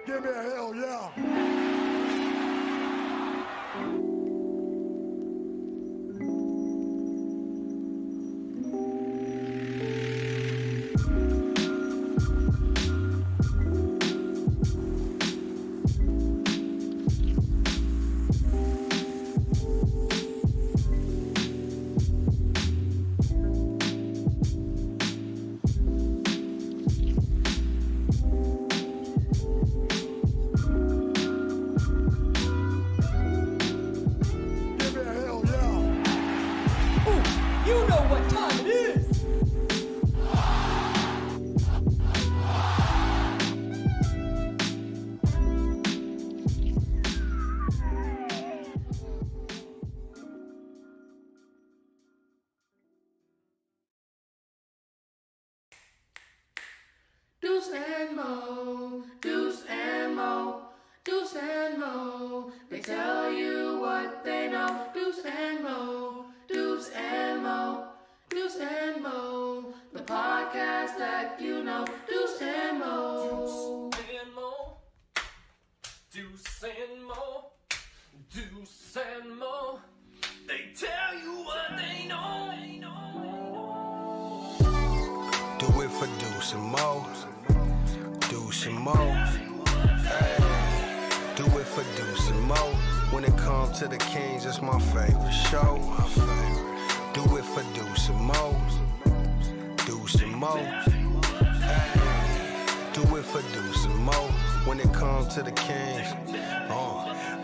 Give me a hell yeah. Deuce and Mo, Deuce and Mo, Deuce and Mo. They tell you what they know. Deuce and Mo, Deuce and Mo, Deuce and Mo. The podcast that you know. Deuce and Mo. Deuce and Mo, Deuce and Mo, Deuce and Mo. They tell you what they know. Do it for Deuce and Mo. Deuce and Mo. Hey. Do it for Deuce and Mo. When it comes to the Kings, it's my favorite show. Do it for Deuce and Mo. Deuce and Mo. Hey. Do it for Deuce and Mo. When it comes to the Kings.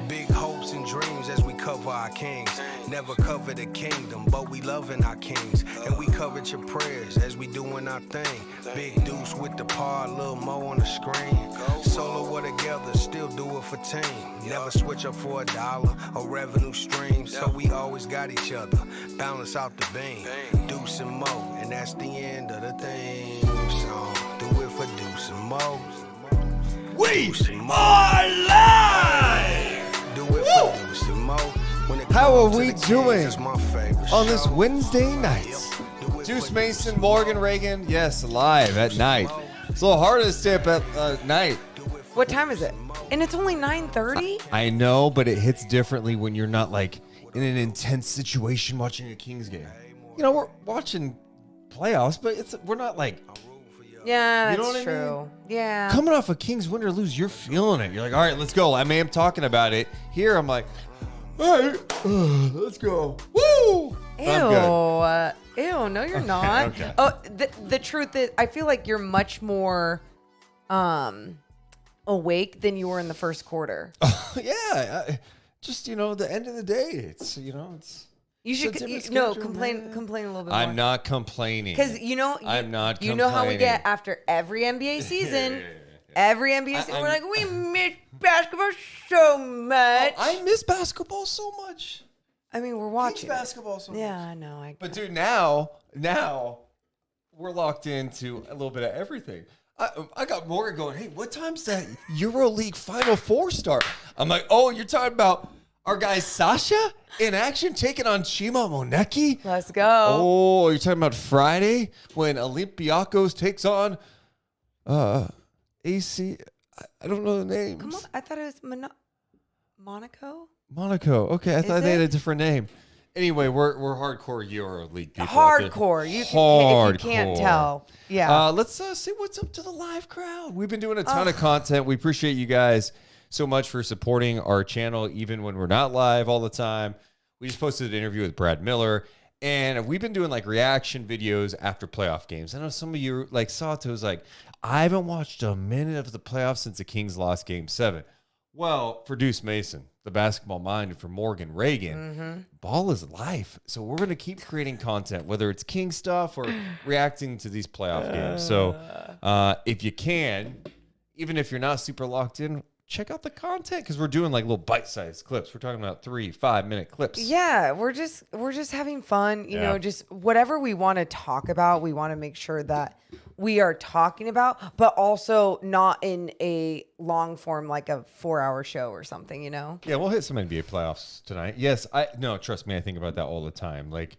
Big hopes and dreams as we cover our kings. Never cover the kingdom, but we loving our kings. And we covered your prayers as we doing our thing. Big Deuce with the par, Lil Mo on the screen. Solo or together, still do it for team. Never switch up for $1 or revenue stream. So we always got each other, balance out the beam. Deuce and Mo, and that's the end of the thing. So do it for Deuce and Mo. We are live! Do it for Deuce and Mo. How are we doing on this show. Wednesday night? Deuce Mason, Morgan Reagan, yes, live at night. It's a little hard to stay up at night. What time is it? And it's only 9:30? I know, but it hits differently when you're not like in an intense situation watching a Kings game. You know, we're watching playoffs, but we're not like... Yeah, You know that's what I true. mean? Yeah. Coming off a Kings win or lose, you're feeling it. You're like, all right, let's go. I am talking about it. Here, I'm like, all right, let's go. Woo! Ew, no, you're not. Okay. Oh, the truth is, I feel like you're much more awake than you were in the first quarter. Yeah, just, the end of the day, it's. You should complain a little bit more. I'm not complaining. Because I'm not You know how we complaining. get after every NBA season. Every NBA season, we're like, we miss basketball so much. I miss basketball so much. I mean, we're Kings watching basketball so much. Yeah, I know. But dude, now we're locked into a little bit of everything. I got Morgan going, hey, what time's that EuroLeague Final Four start? I'm like, oh, you're talking about our guy Sasha in action taking on Chima Monecki? Let's go. Oh, you're talking about Friday when Olympiacos takes on AC. I don't know the names. Come on, I thought it was Monaco. Monaco. Okay, I thought they had a different name. Anyway, we're hardcore Euro League people. out there. Hardcore. If you can't Hardcore. tell. Yeah. Let's see what's up to the live crowd. We've been doing a ton of content. We appreciate you guys so much for supporting our channel, even when we're not live all the time. We just posted an interview with Brad Miller, and we've been doing like reaction videos after playoff games. I know some of you like Sato's like, I haven't watched a minute of the playoffs since the Kings lost Game 7. Well, for Deuce Mason, the basketball mind, and for Morgan Reagan, ball is life. So we're going to keep creating content, whether it's King stuff or reacting to these playoff games. So if you can, even if you're not super locked in, check out the content because we're doing like little bite-sized clips. We're talking about 3-5 minute clips. Yeah, we're just having fun, you know, just whatever we want to talk about, we want to make sure that we are talking about, but also not in a long form like a 4-hour show or something, you know? Yeah, we'll hit some NBA playoffs tonight. Yes, trust me, I think about that all the time. Like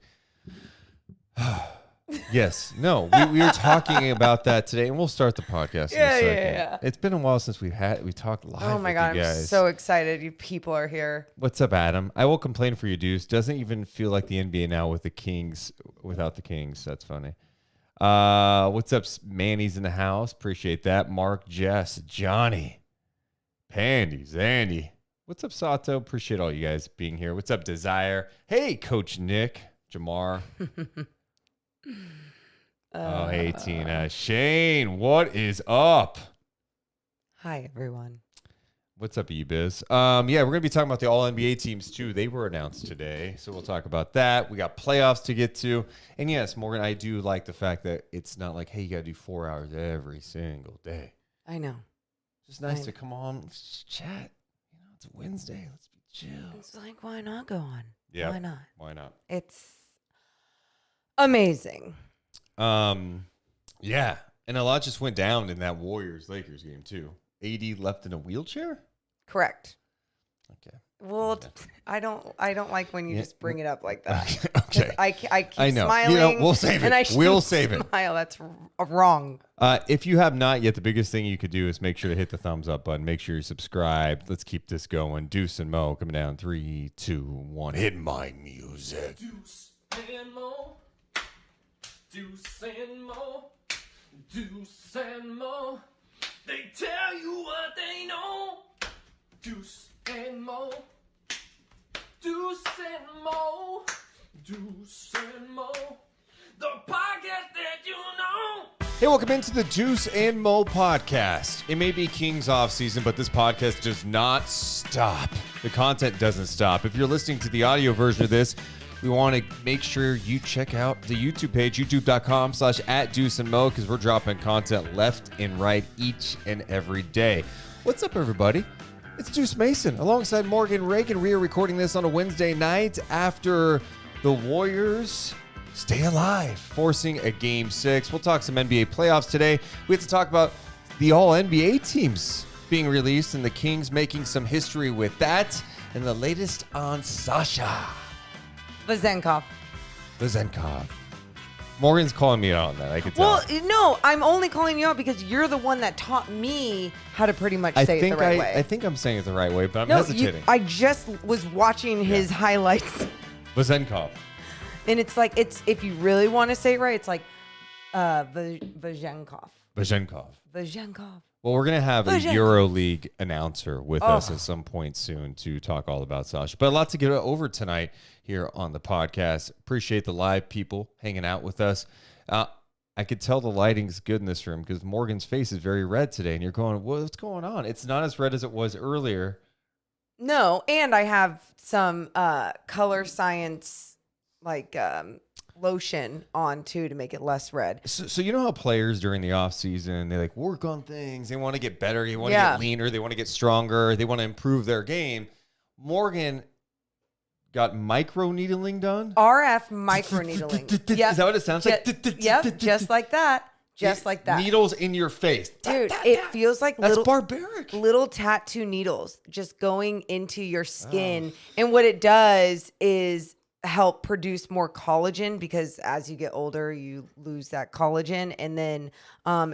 yes, no, we were talking about that today, and we'll start the podcast in a second. Yeah. It's been a while since we talked live. Oh my with God, you I'm guys. so excited you people are here. What's up, Adam? I will complain for you, Deuce. Doesn't even feel like the NBA now with the Kings, without the Kings. That's funny. What's up, Manny's in the house? Appreciate that. Mark, Jess, Johnny, Pandy, Zandy. What's up, Sato? Appreciate all you guys being here. What's up, Desire? Hey, Coach Nick, Jamar. Hey, Tina. Shane, what is up? Hi, everyone. What's up, E-Biz? Yeah, we're going to be talking about the All-NBA teams, too. They were announced today, so we'll talk about that. We got playoffs to get to. And, yes, Morgan, I do like the fact that it's not like, hey, you got to do 4 hours every single day. I know. It's just nice to come on, let's just chat. You know, it's Wednesday. Let's be chill. It's like, why not go on? Yeah. Why not? Why not? It's amazing. Yeah. And a lot just went down in that Warriors-Lakers game, too. AD left in a wheelchair? Correct. Okay. Well, I don't like when you just bring it up like that. Okay. I keep I know. smiling. You know, we'll save it. And We'll save it. Smile. That's wrong. If you have not yet, the biggest thing you could do is make sure to hit the thumbs up button. Make sure you're subscribed. Let's keep this going. Deuce and Mo coming down. 3, 2, 1. Hit my music. Deuce and Mo. Deuce and Mo. Deuce and Mo. They tell you what they know. Deuce and Mo. Deuce and Mo. Deuce and Mo. The podcast that you know. Hey, welcome into the Deuce and Mo podcast. It may be Kings off season, but this podcast does not stop. The content doesn't stop. If you're listening to the audio version of this, we want to make sure you check out the YouTube page, youtube.com/@DeuceandMo, because we're dropping content left and right each and every day. What's up, everybody? It's Deuce Mason alongside Morgan Reagan. We are recording this on a Wednesday night after the Warriors stay alive, forcing a Game 6. We'll talk some NBA playoffs today. We have to talk about the All-NBA teams being released and the Kings making some history with that, and the latest on Sasha Vezenkov. Morgan's calling me out on that. I can tell. Well, no, I'm only calling you out because you're the one that taught me how to pretty much say it the right way. I think I'm saying it the right way, but I'm No, hesitating. I just was watching his highlights, Vezenkov. and it's like if you really want to say it right, it's like Vezenkov. Well, we're going to have a Vezenkov. EuroLeague announcer with us at some point soon to talk all about Sasha. But a lot to get over tonight here on the podcast. Appreciate the live people hanging out with us. I could tell the lighting's good in this room because Morgan's face is very red today. And you're going, what's going on? It's not as red as it was earlier. No, and I have some color science lotion on too to make it less red. So you know how players during the off season, they like work on things. They want to get better. They want to get leaner. They want to get stronger. They want to improve their game. Morgan got micro needling done. RF micro needling. Is that what it sounds like? Yep, just like that. Just like that. Needles in your face. Dude, it feels like That's barbaric. little tattoo needles just going into your skin. And what it does is help produce more collagen because as you get older, you lose that collagen. And then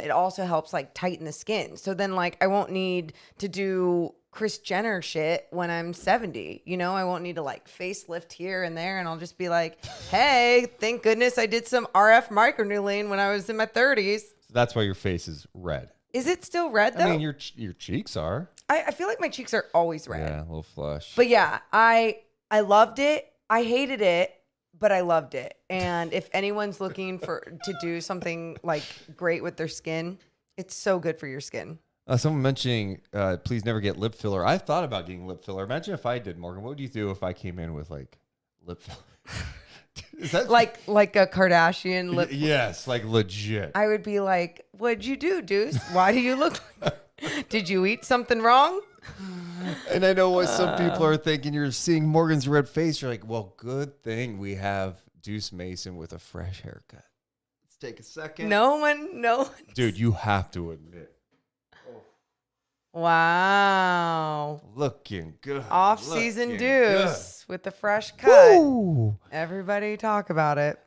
it also helps like tighten the skin. So then like I won't need to do Kris Jenner shit when I'm 70. You know, I won't need to like facelift here and there, and I'll just be like, hey, thank goodness I did some RF microneedling when I was in my 30s. So that's why your face is red. Is it still red though? I mean, your cheeks are. I feel like my cheeks are always red. Yeah, a little flush. But yeah, I loved it. I hated it, but I loved it. And if anyone's looking to do something like great with their skin, it's so good for your skin. Someone mentioning, please never get lip filler. I thought about getting lip filler. Imagine if I did, Morgan. What would you do if I came in with like lip filler? Is that like a Kardashian lip? Yes, like legit. I would be like, what'd you do, Deuce? Why do you look like Did you eat something wrong? And I know what some people are thinking. You're seeing Morgan's red face. You're like, well, good thing we have Deuce Mason with a fresh haircut. Let's take a second. No one. Dude, you have to admit. Wow. Looking good. Off-season Looking Deuce with the fresh cut. Woo! Everybody talk about it.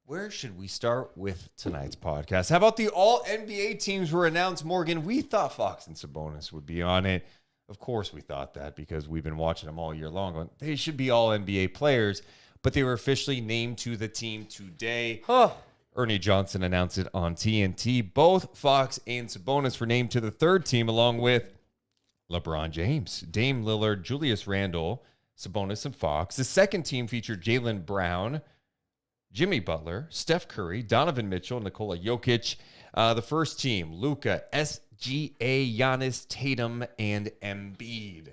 Where should we start with tonight's podcast? How about the all-NBA teams were announced, Morgan? We thought Fox and Sabonis would be on it. Of course we thought that because we've been watching them all year long. They should be all-NBA players, but they were officially named to the team today. Oh. Ernie Johnson announced it on TNT. Both Fox and Sabonis were named to the third team along with LeBron James, Dame Lillard, Julius Randle, Sabonis, and Fox. The second team featured Jalen Brown, Jimmy Butler, Steph Curry, Donovan Mitchell, Nikola Jokic. The first team, Luka, SGA, Giannis, Tatum, and Embiid.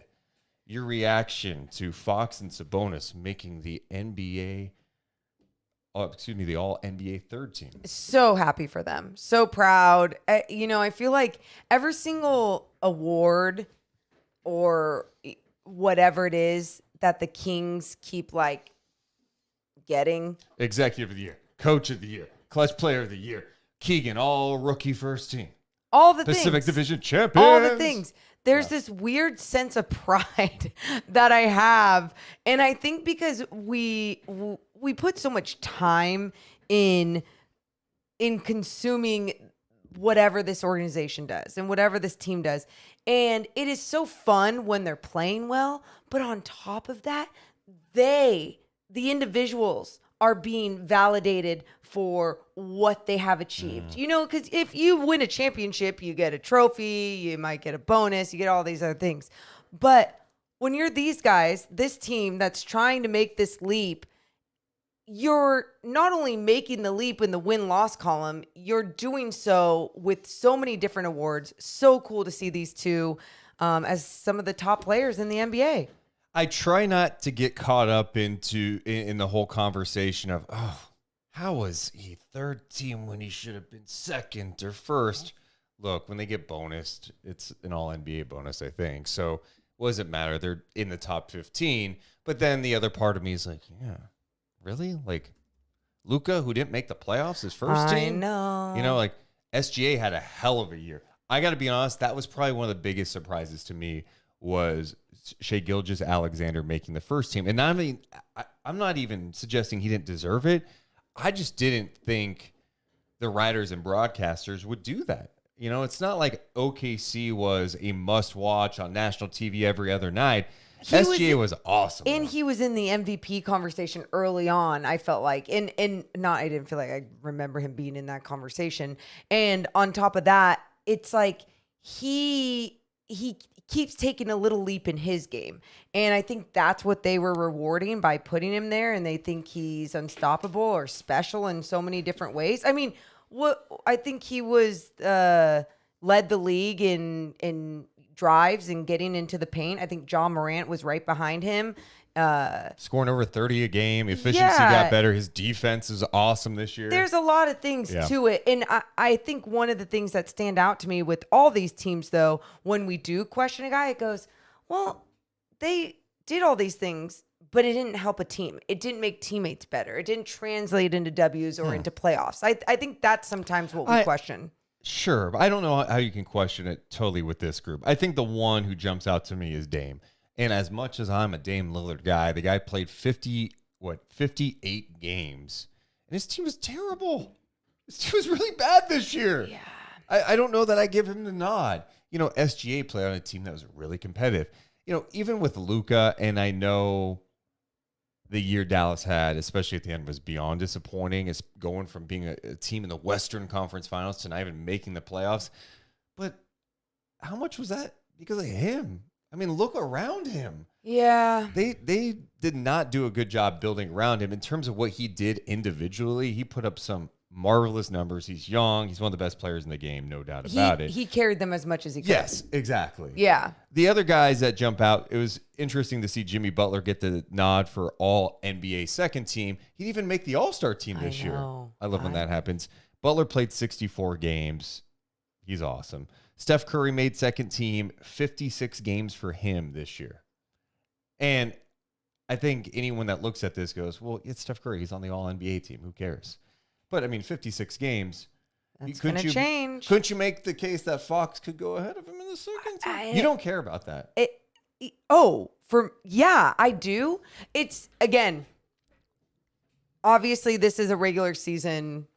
Your reaction to Fox and Sabonis making the the all-NBA third team. So happy for them. So proud. I feel like every single award or whatever it is that the Kings keep like getting. Executive of the Year, Coach of the Year, Clutch Player of the Year, Keegan, all rookie first team. All the Pacific things. Division champions. All the things. There's this weird sense of pride that I have. And I think because we put so much time in consuming whatever this organization does and whatever this team does. And it is so fun when they're playing well. But on top of that, the individuals, are being validated for what they have achieved. You know, because if you win a championship, you get a trophy, you might get a bonus, you get all these other things. But when you're these guys, this team that's trying to make this leap, you're not only making the leap in the win-loss column, you're doing so with so many different awards. So cool to see these two as some of the top players in the NBA. I try not to get caught up in the whole conversation of, how was he third team when he should have been second or first? Look, when they get bonused, it's an all-NBA bonus, I think. So what does it matter? They're in the top 15. But then the other part of me is like, yeah, really? Like Luka, who didn't make the playoffs his first team? I know. You know, like SGA had a hell of a year. I got to be honest, that was probably one of the biggest surprises to me was Shai Gilgeous-Alexander making the first team. And I mean, I'm not even suggesting he didn't deserve it. I just didn't think the writers and broadcasters would do that. You know, it's not like OKC was a must-watch on national TV every other night. SGA was awesome. And he was in the MVP conversation early on, I felt like. I didn't feel like I remember him being in that conversation. And on top of that, it's like he keeps taking a little leap in his game. And I think that's what they were rewarding by putting him there. And they think he's unstoppable or special in so many different ways. I mean, I think he was led the league in drives and getting into the paint. I think John Morant was right behind him. Scoring over 30 a game. Efficiency got better. His defense is awesome this year. There's a lot of things to it. And I think one of the things that stand out to me with all these teams, though, when we do question a guy, it goes, well, they did all these things, but it didn't help a team. It didn't make teammates better. It didn't translate into W's or into playoffs. I think that's sometimes what we question. Sure, but I don't know how you can question it totally with this group. I think the one who jumps out to me is Dame. And as much as I'm a Dame Lillard guy, the guy played 58 games. And his team was terrible. His team was really bad this year. Yeah. I don't know that I give him the nod. You know, SGA played on a team that was really competitive. even with Luka, and I know the year Dallas had, especially at the end, was beyond disappointing. It's going from being a team in the Western Conference Finals to not even making the playoffs. But how much was that because of him? I mean, look around him. Yeah. They did not do a good job building around him in terms of what he did individually. He put up some marvelous numbers. He's young. He's one of the best players in the game, no doubt about it. He carried them as much as he could. Yes, exactly. Yeah. The other guys that jump out, it was interesting to see Jimmy Butler get the nod for all NBA second team. He didn't even make the All-Star team this year. I love when that happens. Butler played 64 games. He's awesome. Steph Curry made second team, 56 games for him this year. And I think anyone that looks at this goes, well, it's Steph Curry. He's on the All-NBA team. Who cares? But, 56 games. That's going to change. Couldn't you make the case that Fox could go ahead of him in the second team? You don't care about that. I do. It's, again, obviously this is a regular season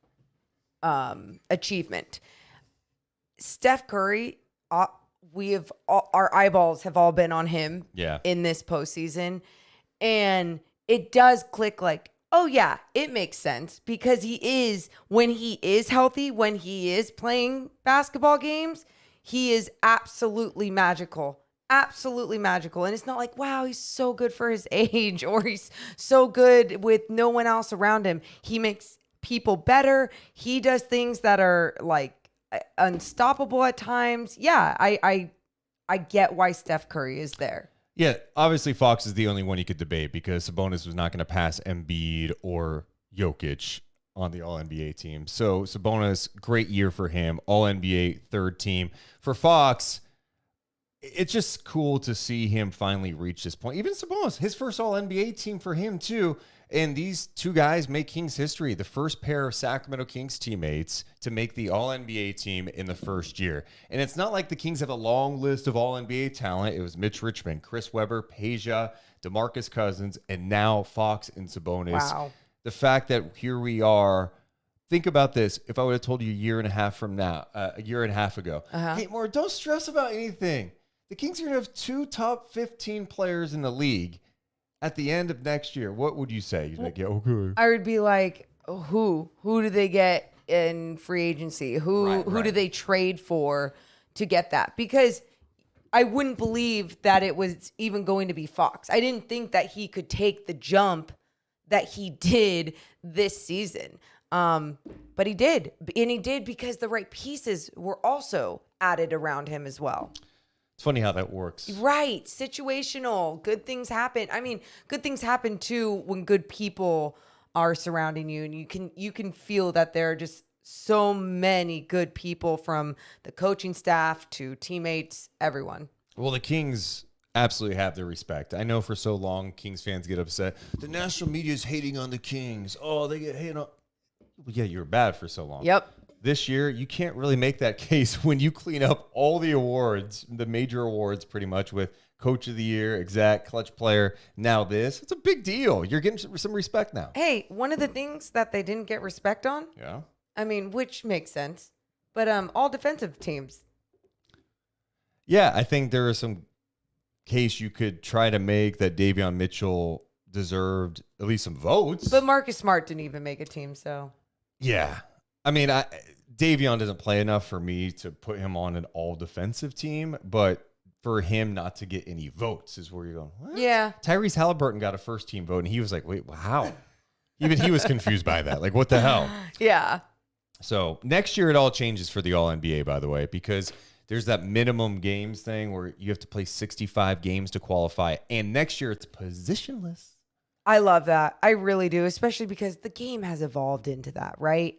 achievement. Steph Curry, our eyeballs have all been on him in this postseason. And it does click like, oh, yeah, it makes sense because when he is healthy, when he is playing basketball games, he is absolutely magical. Absolutely magical. And it's not like, wow, he's so good for his age or he's so good with no one else around him. He makes people better. He does things that are like unstoppable at times. Yeah, I get why Steph Curry is there. Yeah, obviously Fox is the only one you could debate because Sabonis was not going to pass Embiid or Jokic on the All-NBA team. So Sabonis, great year for him, All-NBA third team. For Fox, it's just cool to see him finally reach this point. Even Sabonis, his first All-NBA team for him too. And these two guys make Kings history. The first pair of Sacramento Kings teammates to make the All-NBA team in the first year. And it's not like the Kings have a long list of All-NBA talent. It was Mitch Richmond, Chris Webber, Peja, DeMarcus Cousins, and now Fox and Sabonis. Wow. The fact that here we are, think about this. If I would have told you a year and a half ago, hey, Maura, don't stress about anything. The Kings are going to have 2 top 15 players in the league at the end of next year. What would you say? You'd like, yeah, okay. I would be like, who do they get in free agency? Who do they trade for to get that? Because I wouldn't believe that it was even going to be Fox. I didn't think that he could take the jump that he did this season. But he did. And he did because the right pieces were also added around him as well. It's funny how that works. Right. Situational. Good things happen. I mean, good things happen too when good people are surrounding you, and you can feel that there are just so many good people, from the coaching staff to teammates, everyone. Well, the Kings absolutely have their respect. I know for so long Kings fans get upset. The national media is hating on the Kings. Oh, they get hated on. Well, yeah, you were bad for so long. Yep. This year, you can't really make that case when you clean up all the awards, the major awards pretty much, with Coach of the Year, exact, clutch player. Now this, it's a big deal. You're getting some respect now. Hey, one of the things that they didn't get respect on, I mean, which makes sense, but all defensive teams. Yeah, I think there is some case you could try to make that Davion Mitchell deserved at least some votes. But Marcus Smart didn't even make a team, so. Yeah. I mean, Davion doesn't play enough for me to put him on an all-defensive team, but for him not to get any votes is where you're going, what? Yeah. Tyrese Halliburton got a first-team vote, and he was like, wait, how? Even he was confused by that. Like, what the hell? Yeah. So next year it all changes for the All-NBA, by the way, because there's that minimum games thing where you have to play 65 games to qualify, and next year it's positionless. I love that. I really do, especially because the game has evolved into that, right?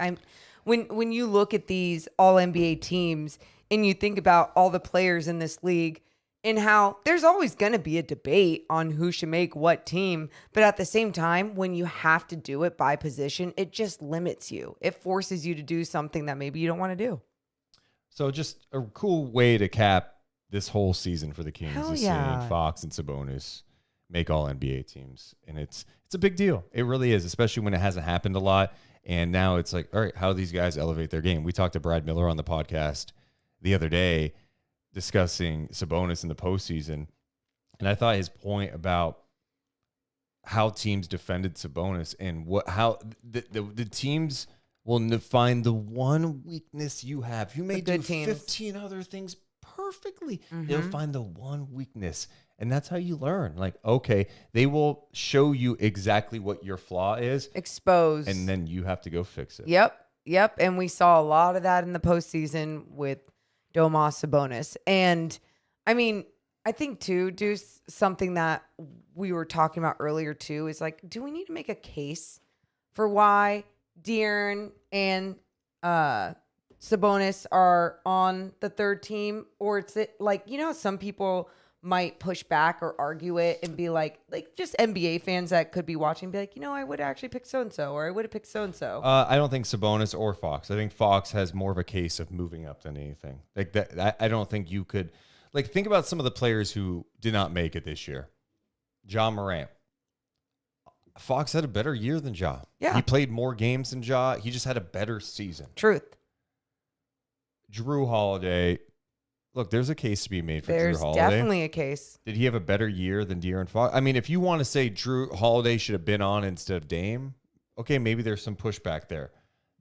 When you look at these All-NBA teams and you think about all the players in this league and how there's always going to be a debate on who should make what team, but at the same time, when you have to do it by position, it just limits you. It forces you to do something that maybe you don't want to do. So just a cool way to cap this whole season for the Kings is seeing Fox and Sabonis make All-NBA teams. And it's a big deal. It really is, especially when it hasn't happened a lot. And now it's like, all right, how do these guys elevate their game? We talked to Brad Miller on the podcast the other day discussing Sabonis in the postseason. And I thought his point about how teams defended Sabonis and how the teams will find the one weakness you have. You may do 15 other things perfectly. They'll find the one weakness. And that's how you learn. Like, okay, they will show you exactly what your flaw is. Expose. And then you have to go fix it. Yep. And we saw a lot of that in the postseason with Domas Sabonis. And I mean, I think too, Deuce, something that we were talking about earlier too is like, do we need to make a case for why De'Aaron and Sabonis are on the third team? Or it's like, some people might push back or argue it and be like just NBA fans that could be watching be like, I would actually pick so-and-so, or I would have picked so-and-so. I don't think Sabonis or Fox. I think Fox has more of a case of moving up than anything. Like that, I don't think you could. Like, think about some of the players who did not make it this year. Ja Morant. Fox had a better year than Ja. Yeah. He played more games than Ja. He just had a better season. Truth. Drew Holiday. Look, there's a case to be made for There's Drew Holiday. definitely a case. Did he have a better year than De'Aaron Fox? I mean, if you want to say Drew Holiday should have been on instead of Dame, okay, maybe there's some pushback there.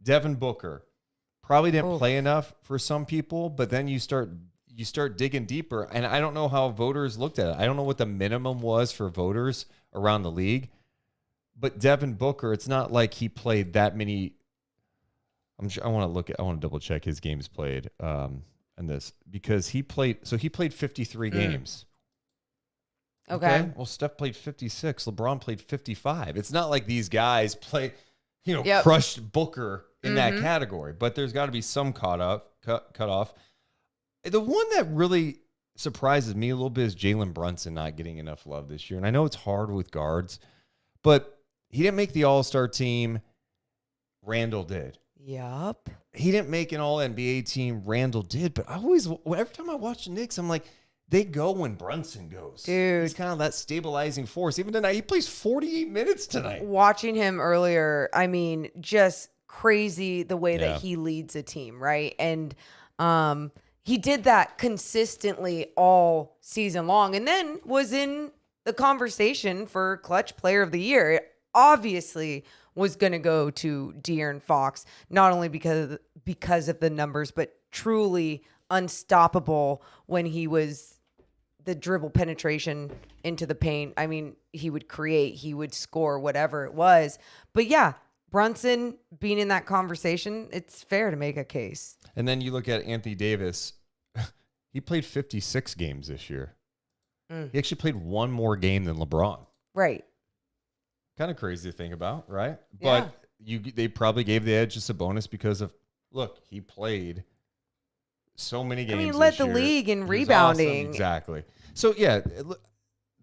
Devin Booker probably didn't play enough for some people, but then you start digging deeper, and I don't know how voters looked at it. I don't know what the minimum was for voters around the league, but Devin Booker, it's not like he played that many. I want to double check his games played in this, because he played 53 games. Okay. Well, Steph played 56. LeBron played 55. It's not like these guys crushed Booker in that category, but there's got to be some cut off. The one that really surprises me a little bit is Jalen Brunson not getting enough love this year. And I know it's hard with guards, but he didn't make the All-Star team. Randall did. Yup. He didn't make an All-NBA team. Randall did. But every time I watch the Knicks, I'm like, they go when Brunson goes. Dude. He's kind of that stabilizing force. Even tonight, he plays 48 minutes tonight. Watching him earlier, I mean, just crazy the way that he leads a team, right? And he did that consistently all season long, and then was in the conversation for Clutch Player of the Year. It obviously was going to go to De'Aaron Fox, not only because of the numbers, but truly unstoppable when he was the dribble penetration into the paint. I mean, he would create, he would score, whatever it was. But yeah, Brunson being in that conversation, it's fair to make a case. And then you look at Anthony Davis. He played 56 games this year. He actually played one more game than LeBron. Right. Kind of crazy to think about, right? Yeah. But they probably gave the edge to Sabonis because of, look, he played so many games. I mean, led this the year. league in He was rebounding. awesome. Exactly. So, yeah,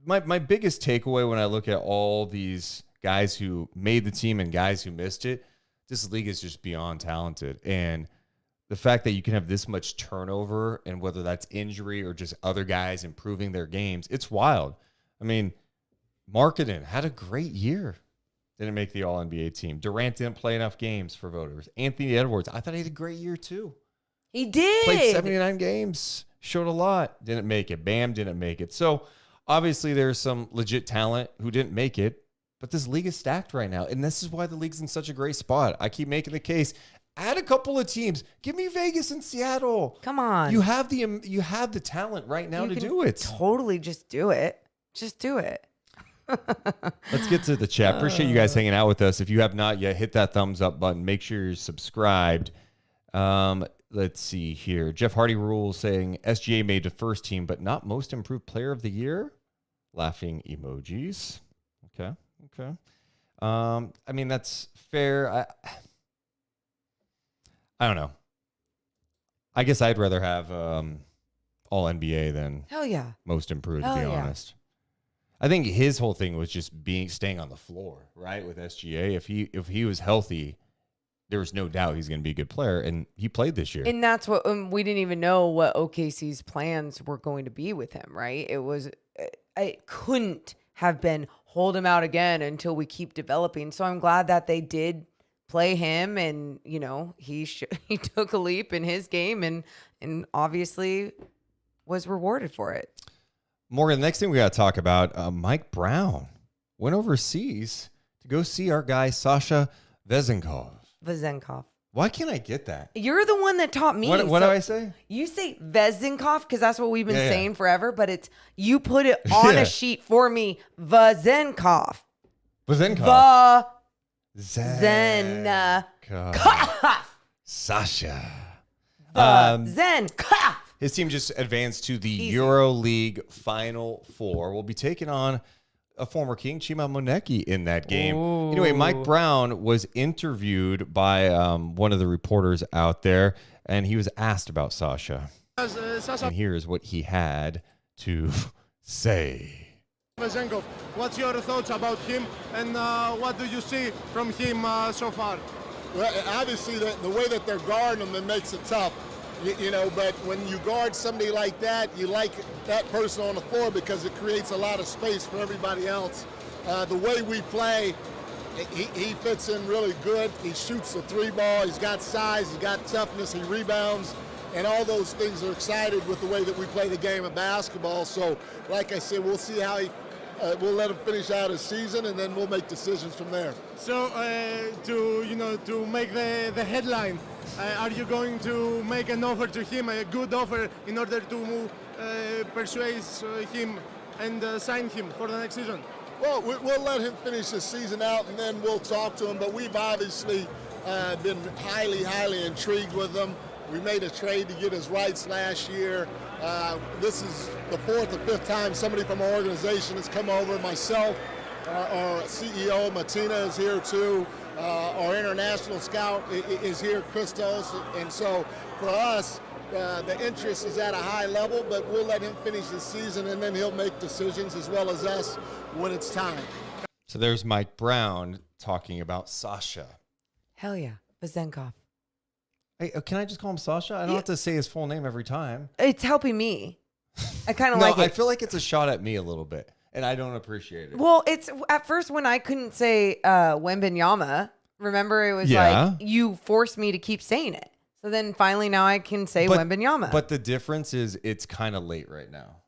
my biggest takeaway when I look at all these guys who made the team and guys who missed it, this league is just beyond talented. And the fact that you can have this much turnover, and whether that's injury or just other guys improving their games, it's wild. I mean, Markkanen had a great year. Didn't make the All-NBA team. Durant didn't play enough games for voters. Anthony Edwards, I thought he had a great year too. He did. Played 79 games. Showed a lot. Didn't make it. Bam didn't make it. So, obviously, there's some legit talent who didn't make it. But this league is stacked right now. And this is why the league's in such a great spot. I keep making the case. Add a couple of teams. Give me Vegas and Seattle. Come on. You have the talent right now to do it. Totally just do it. Just do it. Let's get to the chat. Appreciate you guys hanging out with us. If you have not yet, hit that thumbs up button. Make sure you're subscribed. Let's see here. Jeff Hardy Rules saying SGA made the first team, but not most improved player of the year. Laughing emojis. Okay. I mean, that's fair. I don't know. I guess I'd rather have all NBA than Hell yeah. most improved, to Hell be yeah. honest. I think his whole thing was just staying on the floor, right? With SGA, if he was healthy, there was no doubt he's going to be a good player, and he played this year. And that's what we didn't even know what OKC's plans were going to be with him, right? It couldn't have been hold him out again until we keep developing. So I'm glad that they did play him, and he took a leap in his game, and obviously was rewarded for it. Morgan, the next thing we got to talk about, Mike Brown went overseas to go see our guy, Sasha Vezenkov. Vezenkov. Why can't I get that? You're the one that taught me. What do I say? You say Vezenkov because that's what we've been saying forever, but it's you put it on a sheet for me. Vezenkov. Vezenkov. Vezenkov. Sasha. Vezenkov. His team just advanced to the EuroLeague Final Four. We'll be taking on a former King, Chima Moneki, in that game. Ooh. Anyway, Mike Brown was interviewed by one of the reporters out there, and he was asked about Sasha. And here's what he had to say. Vezenkov, what's your thoughts about him, and what do you see from him so far? Well, obviously, the way that they're guarding him, it makes it tough. You know, but when you guard somebody like that, you like that person on the floor because it creates a lot of space for everybody else. The way we play, he fits in really good. He shoots the three ball. He's got size. He's got toughness. He rebounds. And all those things are excited with the way that we play the game of basketball. So, like I said, we'll see how we'll let him finish out his season, and then we'll make decisions from there. So, to make the headline, are you going to make an offer to him, a good offer, in order to persuade him and sign him for the next season? Well, we'll let him finish his season out, and then we'll talk to him. But we've obviously been highly, highly intrigued with him. We made a trade to get his rights last year. This is the fourth or fifth time somebody from our organization has come over. Myself, our CEO, Martina, is here too. Our international scout is here, Christos. And so for us, the interest is at a high level, but we'll let him finish his season, and then he'll make decisions as well as us when it's time. So there's Mike Brown talking about Sasha. Hell yeah. Vezenkov. Hey, can I just call him Sasha? I don't have to say his full name every time. It's helping me. I kind of No, like it. I feel like it's a shot at me a little bit, and I don't appreciate it. Well, it's at first when I couldn't say Wembanyama, remember it was like you forced me to keep saying it. So then finally now I can say Wembanyama. But the difference is it's kind of late right now.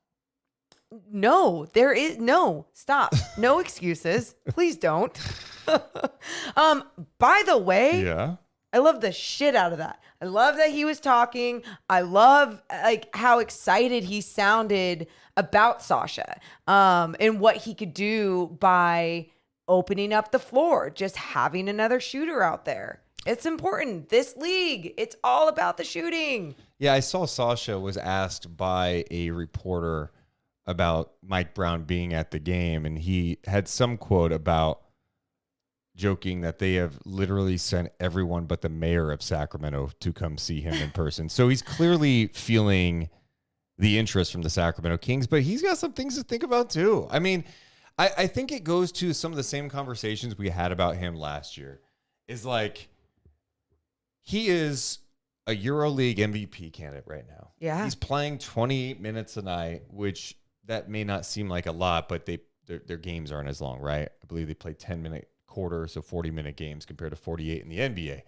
No, there is no. Stop. No excuses. Please don't. By the way, yeah. I love the shit out of that. I love that he was talking. I love like how excited he sounded about Sasha and what he could do by opening up the floor, just having another shooter out there. It's important. This league, it's all about the shooting. Yeah, I saw Sasha was asked by a reporter about Mike Brown being at the game, and he had some quote about joking that they have literally sent everyone but the mayor of Sacramento to come see him in person. So he's clearly feeling the interest from the Sacramento Kings, but he's got some things to think about too. I mean, I think it goes to some of the same conversations we had about him last year. Is like, he is a EuroLeague MVP candidate right now. Yeah. He's playing 28 minutes a night, which that may not seem like a lot, but their games aren't as long, right? I believe they play 10-minute quarters, so 40-minute games compared to 48 in the NBA.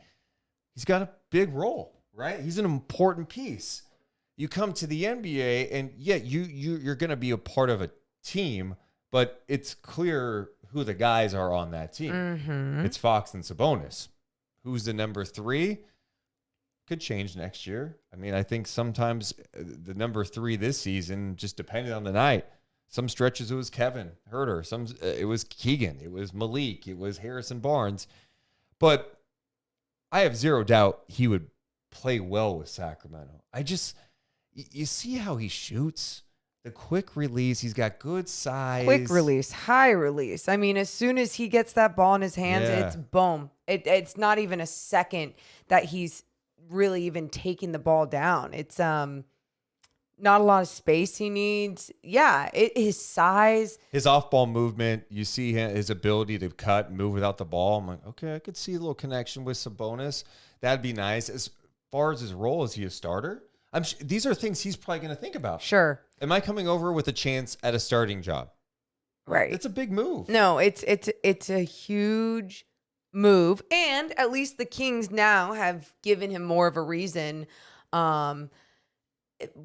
He's got a big role, right? He's an important piece. You come to the NBA, and yeah, you're going to be a part of a team, but it's clear who the guys are on that team. Mm-hmm. It's Fox and Sabonis. Who's the number 3? Could change next year. I mean, I think sometimes the number 3 this season just depended on the night. Some stretches it was Kevin Herter. Some it was Keegan. It was Malik. It was Harrison Barnes. But I have zero doubt he would play well with Sacramento. You see how he shoots? The quick release. He's got good size. Quick release, high release. I mean, as soon as he gets that ball in his hands, it's boom. It's not even a second that he's really even taking the ball down. It's not a lot of space he needs. Yeah, his size. His off-ball movement, you see his ability to cut and move without the ball. I'm like, okay, I could see a little connection with Sabonis. That'd be nice. As far as his role, is he a starter? These are things he's probably going to think about. Sure. Am I coming over with a chance at a starting job? Right. It's a big move. No, it's a huge move. And at least the Kings now have given him more of a reason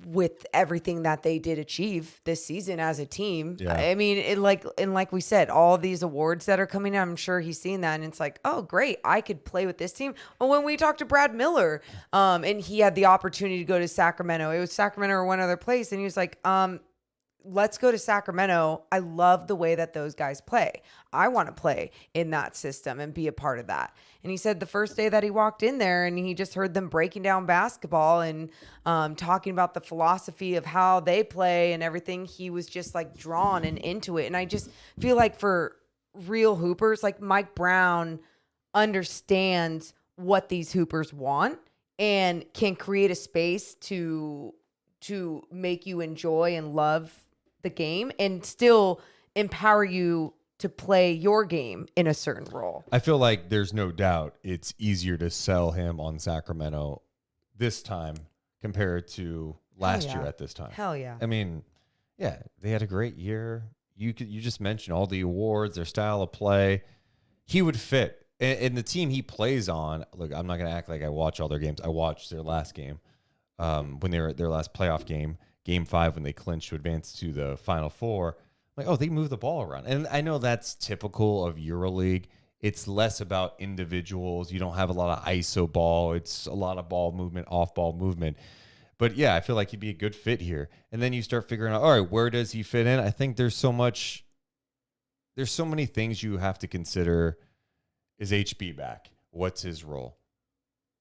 with everything that they did achieve this season as a team. Yeah. I mean, like we said, all these awards that are coming out, I'm sure he's seen that, and it's like, oh, great, I could play with this team. Well, when we talked to Brad Miller, and he had the opportunity to go to Sacramento, it was Sacramento or one other place, and he was like, let's go to Sacramento. I love the way that those guys play. I want to play in that system and be a part of that. And he said the first day that he walked in there and he just heard them breaking down basketball and talking about the philosophy of how they play and everything, he was just like drawn and into it. And I just feel like for real hoopers, like Mike Brown understands what these hoopers want and can create a space to make you enjoy and love the game and still empower you to play your game in a certain role. I feel like there's no doubt it's easier to sell him on Sacramento this time compared to last year at this time. Hell yeah. I mean, yeah, they had a great year. You just mentioned all the awards, their style of play. He would fit. And the team he plays on, look, I'm not going to act like I watch all their games. I watched their last game when they were at their last playoff game, Game 5, when they clinched to advance to the Final Four. Like, oh, they move the ball around. And I know that's typical of EuroLeague. It's less about individuals. You don't have a lot of ISO ball. It's a lot of ball movement, off-ball movement. But, yeah, I feel like he'd be a good fit here. And then you start figuring out, all right, where does he fit in? I think there's so many things you have to consider. Is HB back? What's his role?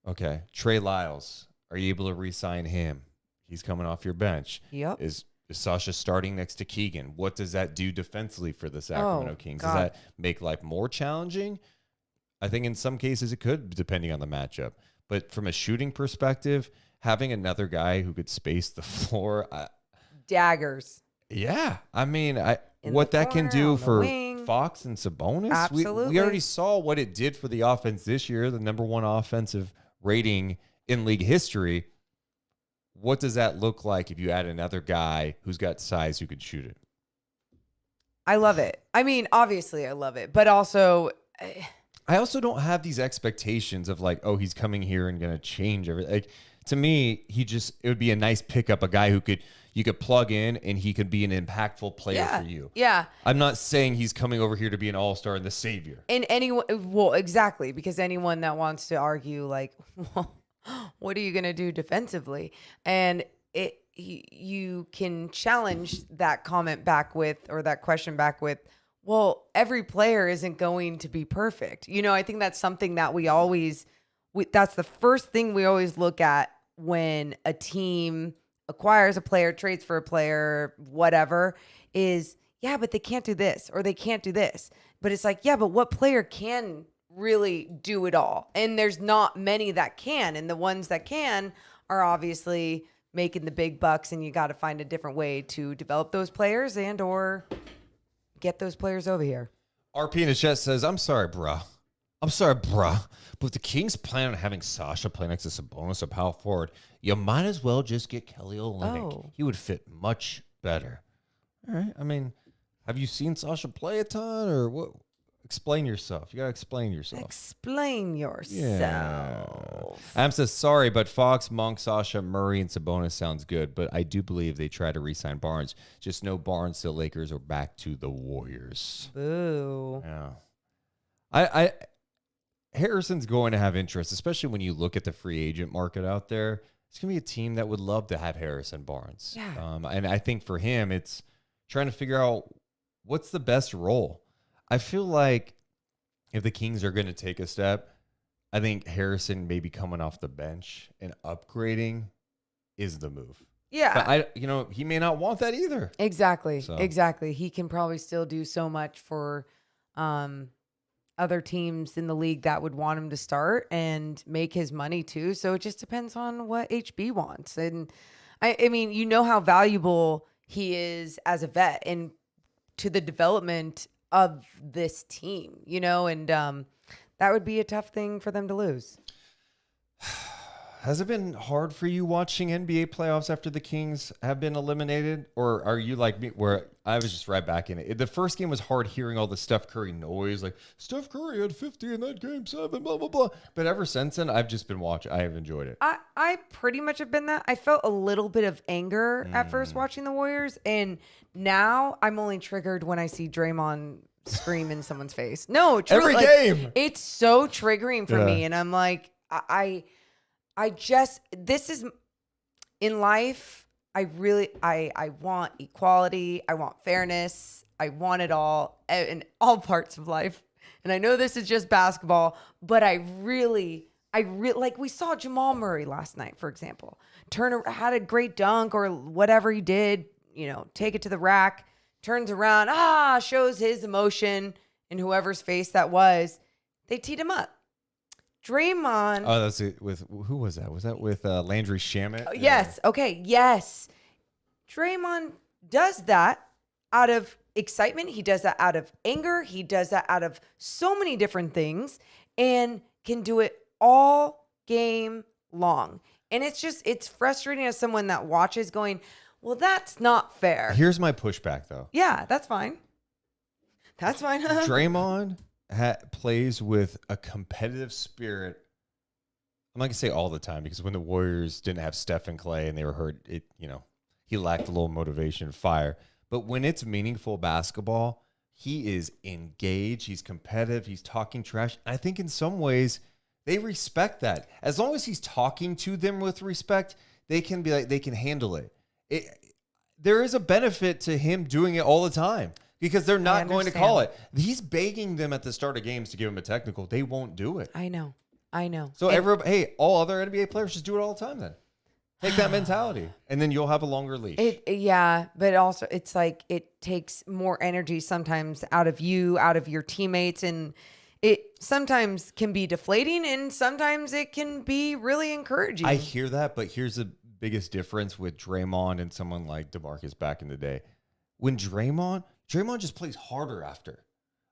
Okay, Trey Lyles. Are you able to re-sign him? He's coming off your bench. Yep. Is Sasha starting next to Keegan? What does that do defensively for the Sacramento Kings? God. Does that make life more challenging? I think in some cases it could, depending on the matchup. But from a shooting perspective, having another guy who could space the floor, Daggers. yeah. I mean, In what the that can corner, do on the for wing. Fox and Sabonis, Absolutely. we already saw what it did for the offense this year, the number one offensive rating in league history. What does that look like if you add another guy who's got size who could shoot it? I love it. I mean, obviously I love it, but also I also don't have these expectations of like, oh, he's coming here and going to change everything. Like, to me, it would be a nice pickup, a guy who you could plug in and he could be an impactful player for you. Yeah. I'm not saying he's coming over here to be an all-star and the savior. And anyone, well, exactly, because anyone that wants to argue like, well, what are you going to do defensively? And you can challenge that comment back with, or that question back with, well, every player isn't going to be perfect. You know, I think that's something that that's the first thing we always look at when a team acquires a player, trades for a player, whatever, is, yeah, but they can't do this or they can't do this. But it's like, yeah, but what player can really do it all? And there's not many that can. And the ones that can are obviously making the big bucks, and you got to find a different way to develop those players and or get those players over here. RP in the chat says, I'm sorry, bruh. But if the Kings plan on having Sasha play next to Sabonis or power forward, you might as well just get Kelly Olynyk. Oh. He would fit much better. All right. I mean, have you seen Sasha play a ton or what? Explain yourself. You got to explain yourself. Explain yourself. Am says, sorry, but Fox, Monk, Sasha, Murray, and Sabonis sounds good, but I do believe they try to re-sign Barnes. Just no Barnes to Lakers or back to the Warriors. Boo. Yeah. Harrison's going to have interest, especially when you look at the free agent market out there. It's going to be a team that would love to have Harrison Barnes. Yeah. And I think for him, it's trying to figure out what's the best role. I feel like if the Kings are going to take a step, I think Harrison maybe coming off the bench and upgrading is the move. Yeah. But he may not want that either. Exactly. So. Exactly. He can probably still do so much for other teams in the league that would want him to start and make his money too. So it just depends on what HB wants. And I mean, you know how valuable he is as a vet and to the development of this team, and that would be a tough thing for them to lose. Has it been hard for you watching NBA playoffs after the Kings have been eliminated? Or are you like me where I was just right back in it? The first game was hard hearing all the Steph Curry noise, like Steph Curry had 50 in that game 7, blah, blah, blah. But ever since then, I've just been watching. I have enjoyed it. I pretty much have been that. I felt a little bit of anger at first watching the Warriors. And now I'm only triggered when I see Draymond scream in someone's face. No, truly, Every game. It's so triggering for me. And I'm like, this is in life. I want equality. I want fairness. I want it all in all parts of life. And I know this is just basketball, but I really like we saw Jamal Murray last night, for example, had a great dunk or whatever he did, take it to the rack, turns around, shows his emotion in whoever's face that was. They teed him up. Draymond. Oh, that's it. With who was that? Was that with Landry Shamet? Yes. Okay. Yes. Draymond does that out of excitement. He does that out of anger. He does that out of so many different things and can do it all game long. And it's frustrating as someone that watches going, well, that's not fair. Here's my pushback, though. Yeah, that's fine. That's fine. Draymond plays with a competitive spirit. I'm not gonna say all the time because when the Warriors didn't have Steph and Clay and they were hurt, he lacked a little motivation, fire. But when it's meaningful basketball, he is engaged. He's competitive. He's talking trash. And I think in some ways they respect that. As long as he's talking to them with respect, they can be like they can handle it. There is a benefit to him doing it all the time. Because they're not going to call it. He's begging them at the start of games to give him a technical. They won't do it. I know. So all other NBA players just do it all the time then. Take that mentality. And then you'll have a longer leash. But also it's like it takes more energy sometimes out of you, out of your teammates. And it sometimes can be deflating and sometimes it can be really encouraging. I hear that, but here's the biggest difference with Draymond and someone like DeMarcus back in the day. When Draymond just plays harder after.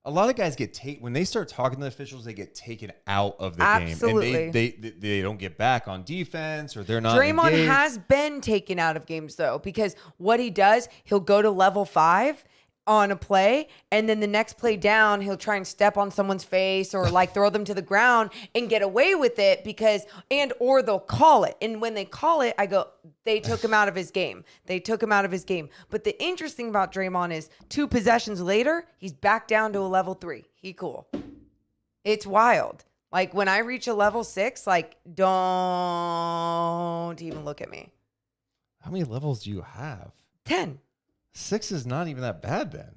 A lot of guys get when they start talking to the officials, they get taken out of the game. And they don't get back on defense or they're not Draymond engaged. has been taken out of games, though, because what he does, he'll go to level 5 on a play, and then the next play down, he'll try and step on someone's face or like throw them to the ground and get away with it or they'll call it. And when they call it, I go, they took him out of his game. But the interesting about Draymond is 2 possessions later, he's back down to a level 3. He cool. It's wild. Like when I reach a level 6, like don't even look at me. How many levels do you have? 10. 6 is not even that bad then.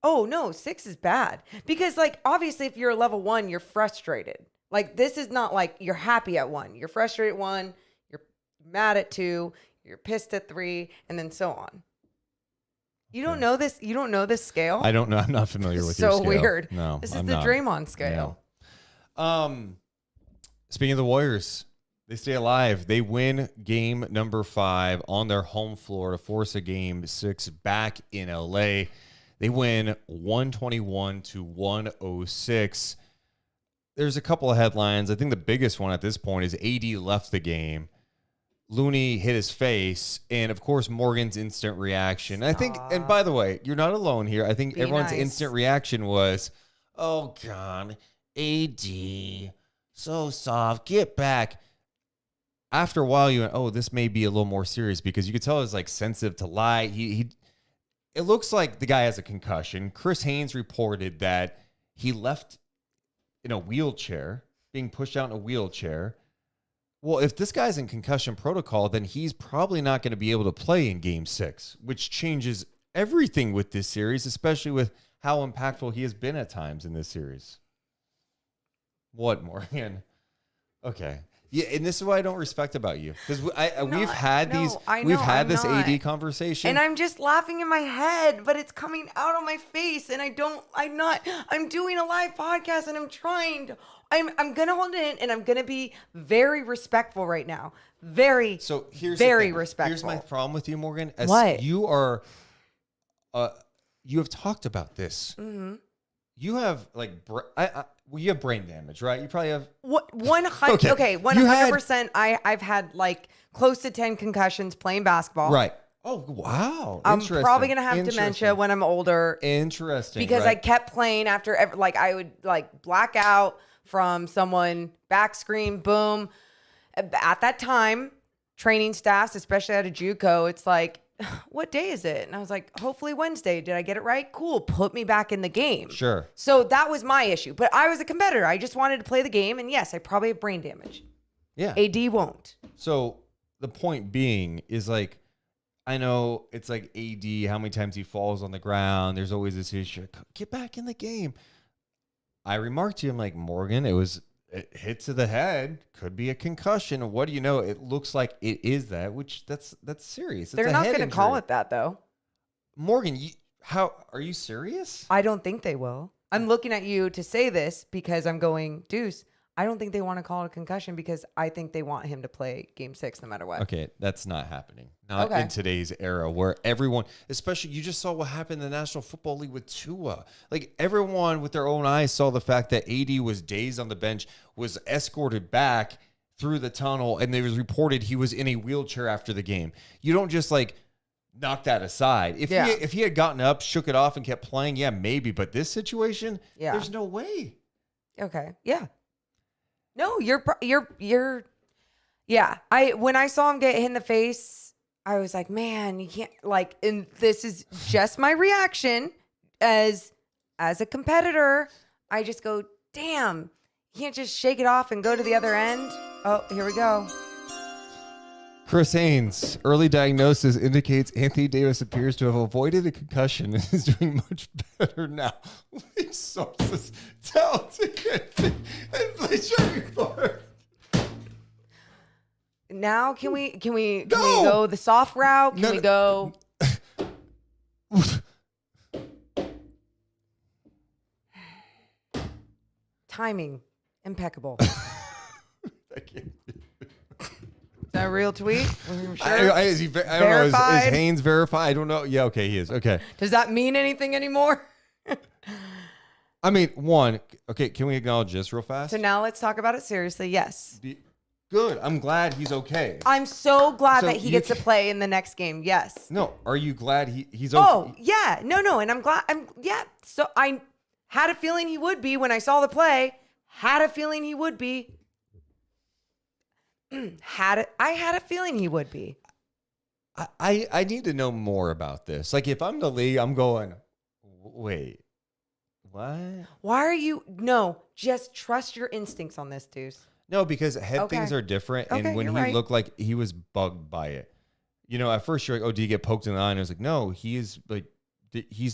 Oh, no, 6 is bad. Because, like, obviously, if you're a level 1, you're frustrated. Like, this is not like you're happy at 1. You're frustrated at 1, you're mad at 2, you're pissed at 3, and then so on. You don't know this? You don't know this scale? I don't know. I'm not familiar with your scale. So weird. No, this is the Draymond scale. Yeah. Speaking of the Warriors, they stay alive. They win game number 5 on their home floor to force a game 6 back in LA. They win 121-106. There's a couple of headlines. I think the biggest one at this point is AD left the game. Looney hit his face, and of course Morgan's instant reaction. I think, and by the way, you're not alone here. I think everyone's instant reaction was, "Oh God, AD, so soft, get back." After a while, you went, "Oh, this may be a little more serious," because you could tell he's like sensitive to light. It looks like the guy has a concussion. Chris Haynes reported that he left in a wheelchair, being pushed out in a wheelchair. Well, if this guy's in concussion protocol, then he's probably not going to be able to play in Game 6, which changes everything with this series, especially with how impactful he has been at times in this series. What, Morgan? Okay. Yeah, and this is what I don't respect about you, because we've had this AD conversation, and I'm just laughing in my head, but it's coming out on my face, and I'm doing a live podcast, and I'm gonna hold it in, and I'm gonna be very respectful right now, very respectful. Here's my problem with you, Morgan. What? You are, you have talked about this. Mm-hmm. You have Well, you have brain damage, right? You probably have. What 100? Okay, 100%. I've had like close to 10 concussions playing basketball. Right. Oh wow! I'm probably gonna have dementia when I'm older. Interesting. Because I kept playing after I would like black out from someone, back screen, boom. At that time, training staffs, especially at a JUCO, it's like, what day is it? And I was like, hopefully Wednesday. Did I get it right? Cool. Put me back in the game. Sure. So that was my issue. But I was a competitor. I just wanted to play the game. And yes, I probably have brain damage. Yeah. AD won't. So the point being is like, I know it's like AD, how many times he falls on the ground. There's always this issue. Get back in the game. I remarked to him like, Morgan, it hit to the head, could be a concussion. What do you know? It looks like it is that, which that's serious. They're not going to call it that though. Morgan, how are you serious? I don't think they will. I'm looking at you to say this because I'm going, Deuce, I don't think they want to call it a concussion because I think they want him to play game 6 no matter what. Okay, that's not happening. Not in today's era where everyone, especially you just saw what happened in the National Football League with Tua. Like everyone with their own eyes saw the fact that AD was dazed on the bench, was escorted back through the tunnel, and it was reported he was in a wheelchair after the game. You don't just like knock that aside. If he had gotten up, shook it off, and kept playing, yeah, maybe. But this situation, there's no way. Okay, yeah. No, you're yeah. When I saw him get hit in the face, I was like, man, you can't like, and this is just my reaction as a competitor. I just go, damn, you can't just shake it off and go to the other end. Oh, here we go. Chris Haynes, early diagnosis indicates Anthony Davis appears to have avoided a concussion and is doing much better now. League sources tell Anthony and play Sharpie. Now can we go the soft route? Can we go? Timing impeccable. I can't. Is that a real tweet? Sure. I don't know. Is Haynes verified? I don't know. Yeah, okay, he is. Okay. Does that mean anything anymore? I mean, one, okay, can we acknowledge this real fast? So now let's talk about it seriously. Yes. Good. I'm glad he's okay. I'm so glad that he gets to play in the next game. Yes. No, are you glad he's okay? Oh, yeah. No. And I'm glad. So I had a feeling he would be when I saw the play. Had a feeling he would be. I had a feeling he would be. I need to know more about this. Like if I'm the league, I'm going, wait, what? Why are you? No, just trust your instincts on this, Deuce. No, because things are different. And when he looked like he was bugged by it, at first you're like, oh, did he get poked in the eye? And I was like, no, he's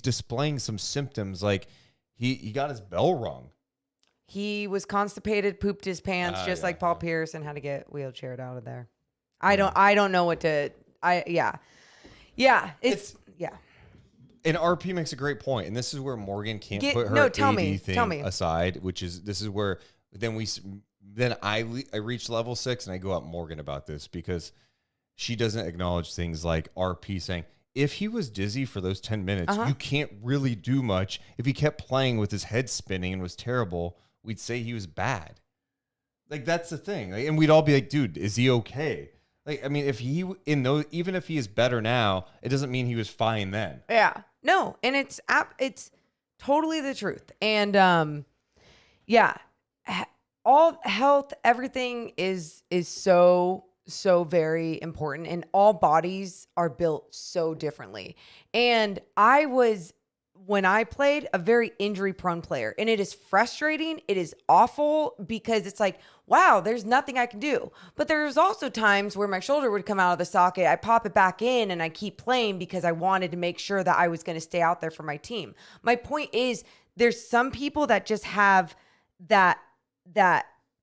displaying some symptoms. Like he got his bell rung. He was constipated, pooped his pants, just like Paul Pierce, and had to get wheelchaired out of there. I don't know what to. It's. And RP makes a great point, and this is where Morgan can't put her AD thing aside, which is this is where then I reach level 6 and I go at Morgan about this because she doesn't acknowledge things like RP saying, if he was dizzy for those 10 minutes, you can't really do much. If he kept playing with his head spinning and was terrible, we'd say he was bad. Like, that's the thing. Like, and we'd all be like, dude, is he okay? Like, I mean, even if he is better now, it doesn't mean he was fine then. Yeah. No. And it's totally the truth. And, all health, everything is so very important, and all bodies are built so differently. And when I played, a very injury prone player, and it is frustrating. It is awful because it's like, wow, there's nothing I can do. But there's also times where my shoulder would come out of the socket. I pop it back in and I keep playing because I wanted to make sure that I was going to stay out there for my team. My point is, there's some people that just have that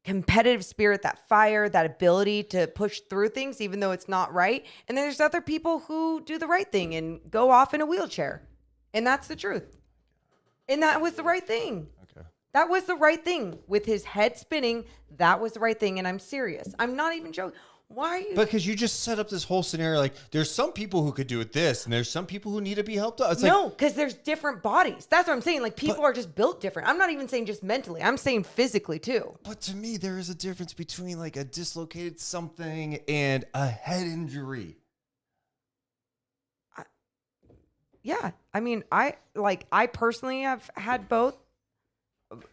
competitive spirit, that fire, that ability to push through things, even though it's not right. And there's other people who do the right thing and go off in a wheelchair. And that's the truth. And that was the right thing. Okay. That was the right thing. With his head spinning, that was the right thing. And I'm serious. I'm not even joking. Why are you? Because you just set up this whole scenario. Like, there's some people who could do it this, and there's some people who need to be helped out. It's no, because there's different bodies. That's what I'm saying. Like, people are just built different. I'm not even saying just mentally. I'm saying physically, too. But to me, there is a difference between, like, a dislocated something and a head injury. Yeah. I mean, I personally have had both.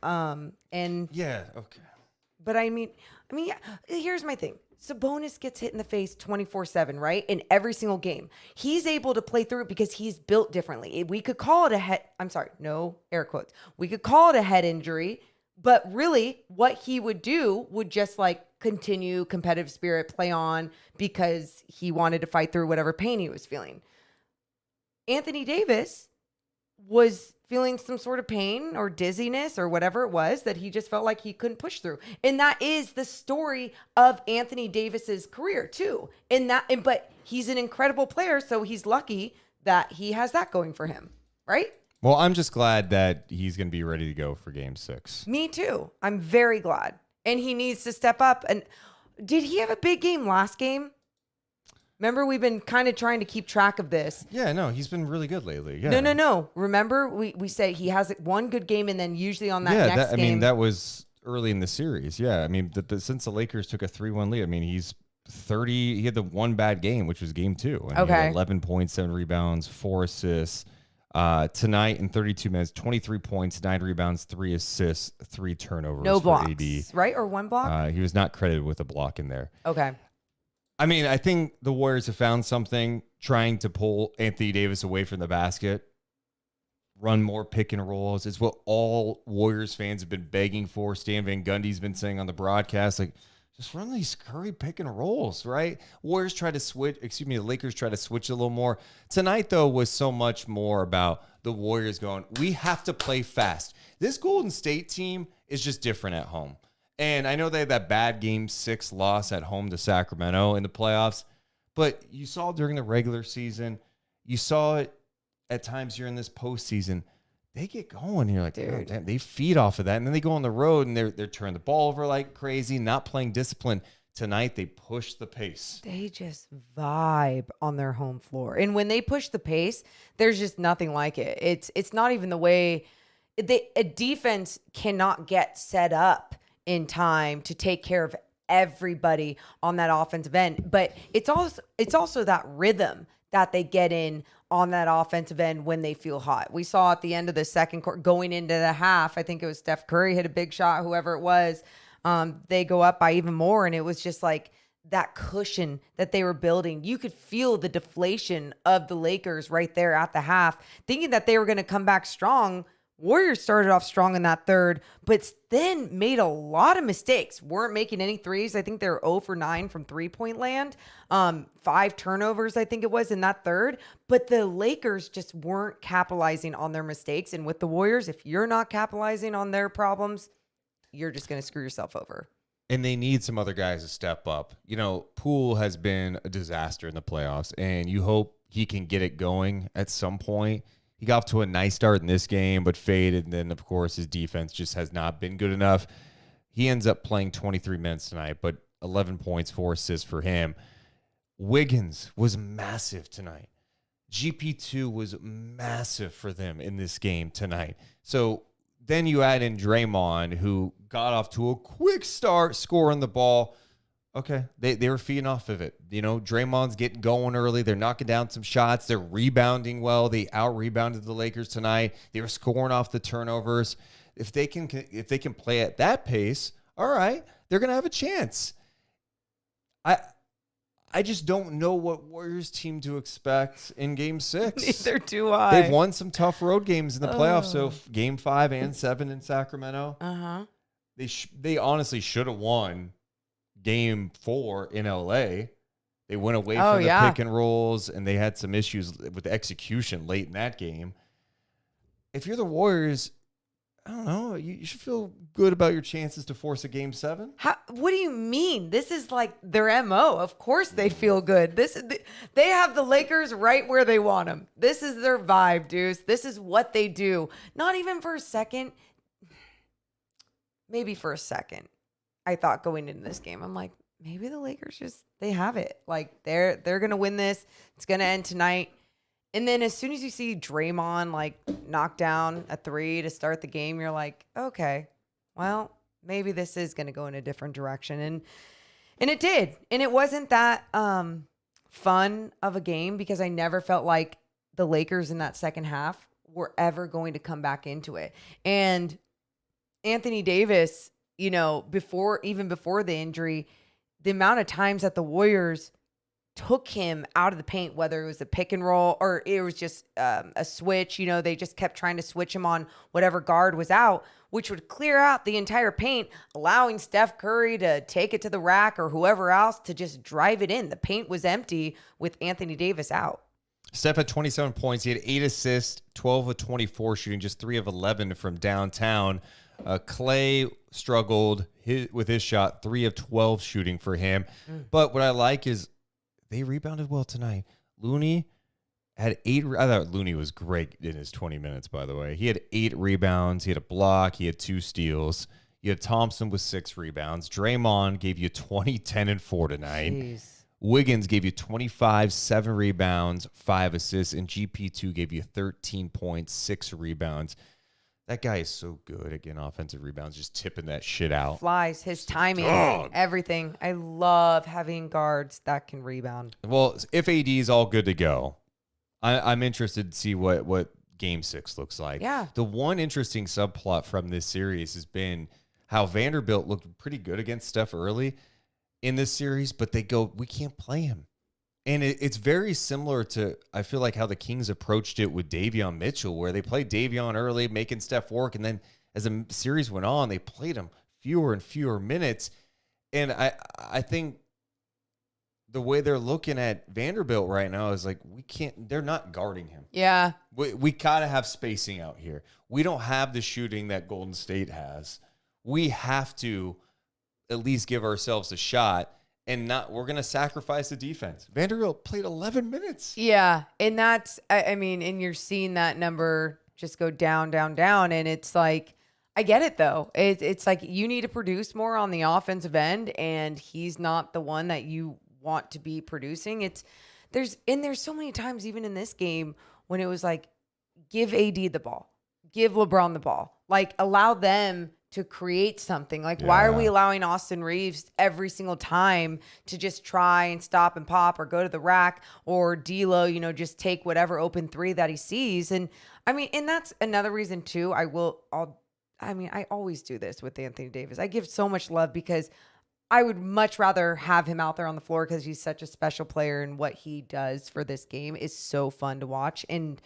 And Yeah, okay. But I mean, yeah, here's my thing. Sabonis gets hit in the face 24/7, right? In every single game. He's able to play through it because he's built differently. We could call it a head, I'm sorry, no air quotes. We could call it a head injury, but really what he would do would just like continue competitive spirit, play on because he wanted to fight through whatever pain he was feeling. Anthony Davis was feeling some sort of pain or dizziness or whatever it was that he just felt like he couldn't push through. And that is the story of Anthony Davis's career too. But he's an incredible player, so he's lucky that he has that going for him, right? Well, I'm just glad that he's going to be ready to go for Game 6. Me too. I'm very glad. And he needs to step up. And did he have a big game last game? Remember, we've been kind of trying to keep track of this. Yeah, no, he's been really good lately. Yeah. No. Remember, we say he has one good game, and then usually on that next game. I mean, that was early in the series. Yeah, I mean, since the Lakers took a 3-1 lead, I mean, he's 30. He had the one bad game, which was Game 2. And he had 11 points, 7 rebounds, 4 assists. Tonight in 32 minutes, 23 points, 9 rebounds, 3 assists, 3 turnovers. No blocks, for AD. right? Or one block? He was not credited with a block in there. Okay. I mean, I think the Warriors have found something trying to pull Anthony Davis away from the basket, run more pick and rolls. It's what all Warriors fans have been begging for. Stan Van Gundy's been saying on the broadcast, like, just run these Curry pick and rolls, right? The Lakers try to switch a little more. Tonight, though, was so much more about the Warriors going, we have to play fast. This Golden State team is just different at home. And I know they had that bad Game 6 loss at home to Sacramento in the playoffs, but you saw during the regular season, you saw it at times during this postseason. They get going, and you're like, oh, damn, they feed off of that. And then they go on the road, and they're turning the ball over like crazy, not playing discipline. Tonight, they push the pace. They just vibe on their home floor. And when they push the pace, there's just nothing like it. It's not even the way a defense cannot get set up in time to take care of everybody on that offensive end. But it's also that rhythm that they get in on that offensive end when they feel hot. We saw at the end of the second quarter, going into the half, I think it was Steph Curry hit a big shot, whoever it was, they go up by even more. And it was just like that cushion that they were building. You could feel the deflation of the Lakers right there at the half, thinking that they were going to come back strong. Warriors started off strong in that third, but then made a lot of mistakes. Weren't making any threes. I think they were 0 for 9 from three-point land. 5 turnovers, I think it was, in that third. But the Lakers just weren't capitalizing on their mistakes. And with the Warriors, if you're not capitalizing on their problems, you're just going to screw yourself over. And they need some other guys to step up. You know, Poole has been a disaster in the playoffs, and you hope he can get it going at some point. He got off to a nice start in this game, but faded. And then, of course, his defense just has not been good enough. He ends up playing 23 minutes tonight, but 11 points, 4 assists for him. Wiggins was massive tonight. GP2 was massive for them in this game tonight. So then you add in Draymond, who got off to a quick start scoring the ball. Okay, they were feeding off of it. You know, Draymond's getting going early. They're knocking down some shots. They're rebounding well. They out-rebounded the Lakers tonight. They were scoring off the turnovers. If they can play at that pace, all right, they're going to have a chance. I just don't know what Warriors team to expect in Game 6. Neither do I. They've won some tough road games in the playoffs, so Game 5 and 7 in Sacramento. Uh-huh. They honestly should have won Game 4 in LA. They went away from the pick and rolls, and they had some issues with the execution late in that game. If you're the Warriors, I don't know, you should feel good about your chances to force a Game 7. What do you mean? This is like their MO. Of course they feel good. They have the Lakers right where they want them. This is their vibe, Deuce. This is what they do. Not even for a second. Maybe for a second. I thought going into this game, I'm like, maybe the Lakers they have it. Like they're going to win this. It's going to end tonight. And then as soon as you see Draymond like knock down a 3 to start the game, you're like, okay, well, maybe this is going to go in a different direction. And it did. And it wasn't that fun of a game because I never felt like the Lakers in that second half were ever going to come back into it. And Anthony Davis, before the injury, the amount of times that the Warriors took him out of the paint, whether it was a pick and roll or it was just a switch, they just kept trying to switch him on whatever guard was out, which would clear out the entire paint, allowing Steph Curry to take it to the rack or whoever else to just drive it in. The paint was empty with Anthony Davis out. Steph had 27 points. He had 8 assists, 12 of 24 shooting, just 3 of 11 from downtown. Clay struggled with his shot, 3 of 12 shooting for him. But what I like is they rebounded well tonight. Looney had 8. I thought Looney was great in his 20 minutes, by the way. He had 8 rebounds. He had a block. He had 2 steals. You had Thompson with 6 rebounds. Draymond gave you 20, 10, and 4 tonight. Jeez. Wiggins gave you 25, 7 rebounds, 5 assists, and GP2 gave you 13 points, 6 rebounds. That guy is so good at getting offensive rebounds, just tipping that shit out. Flies, his timing, everything. I love having guards that can rebound. Well, if AD is all good to go, I'm interested to see what Game 6 looks like. Yeah. The one interesting subplot from this series has been how Vanderbilt looked pretty good against Steph early in this series, but they go, we can't play him. And it's very similar to, I feel like, how the Kings approached it with Davion Mitchell, where they played Davion early, making Steph work. And then as the series went on, they played him fewer and fewer minutes. And I think the way they're looking at Vanderbilt right now is like, they're not guarding him. Yeah. We got to have spacing out here. We don't have the shooting that Golden State has. We have to at least give ourselves a shot. And we're going to sacrifice the defense. Vanderbilt played 11 minutes. Yeah. And that's, and you're seeing that number just go down, down, down. And it's like, I get it though. It's like you need to produce more on the offensive end, and he's not the one that you want to be producing. There's so many times, even in this game, when it was like, give AD the ball, give LeBron the ball, like allow them to create something. Like, why are we allowing Austin Reeves every single time to just try and stop and pop or go to the rack, or D'Lo, just take whatever open 3 that he sees? And and that's another reason too. I always do this with Anthony Davis. I give so much love because I would much rather have him out there on the floor because he's such a special player, and what he does for this game is so fun to watch. And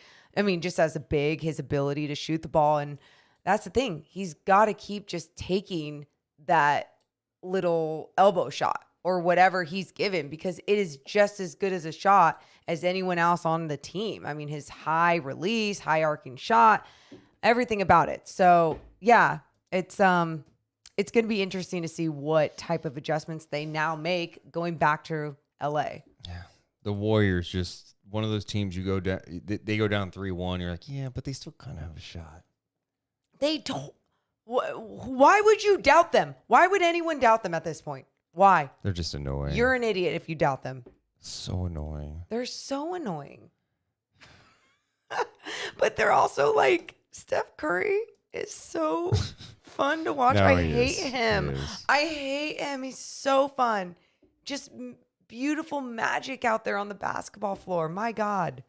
just as a big, his ability to shoot the ball, and that's the thing. He's got to keep just taking that little elbow shot or whatever he's given, because it is just as good as a shot as anyone else on the team. His high release, high arcing shot, everything about it. So yeah, it's going to be interesting to see what type of adjustments they now make going back to LA. Yeah. The Warriors, just one of those teams you go down, they go down 3-1. You're like, yeah, but they still kind of have a shot. They don't. Why would you doubt them? Why would anyone doubt them at this point? Why? They're just annoying. You're an idiot if you doubt them. So annoying. They're so annoying. But they're also like, Steph Curry is so fun to watch. No, I hate him. He is. I hate him. He's so fun. Just beautiful magic out there on the basketball floor. My God.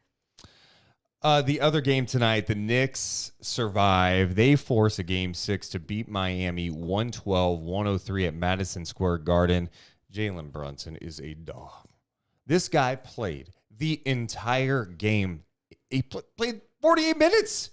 The other game tonight, the Knicks survive. They force a Game 6 to beat Miami 112-103 at Madison Square Garden. Jalen Brunson is a dog. This guy played the entire game. He played 48 minutes.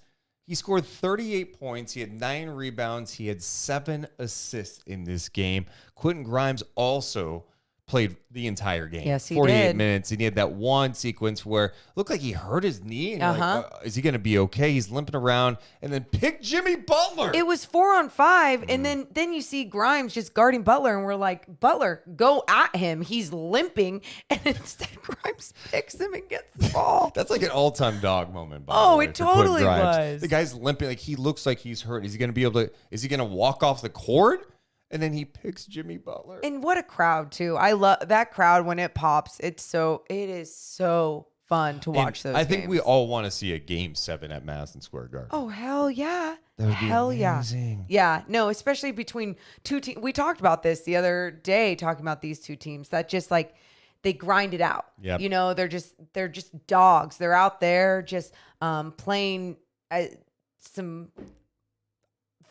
He scored 38 points. He had 9 rebounds. He had 7 assists in this game. Quentin Grimes also played the entire game. Yes, he 48 did. minutes. And he had that one sequence where it looked like he hurt his knee. And you're like, is he going to be okay? He's limping around. And then pick Jimmy Butler. It was 4-on-5. And then you see Grimes just guarding Butler. And we're like, Butler, go at him. He's limping. And instead Grimes picks him and gets the ball. That's like an all-time dog moment. By the way, it for Quentin totally Grimes. was. The guy's limping. Like, he looks like he's hurt. Is he going to be able to? Is he going to walk off the court? And then he picks Jimmy Butler. And what a crowd too. I love that crowd when it pops. It is so fun to watch those I think games. we all want to see a Game 7 at Madison Square Garden. Oh, hell yeah. That would be amazing. Yeah. No, especially between two teams. We talked about this the other day, talking about these two teams that just like they grind it out. Yep. You know, they're just dogs. They're out there just playing some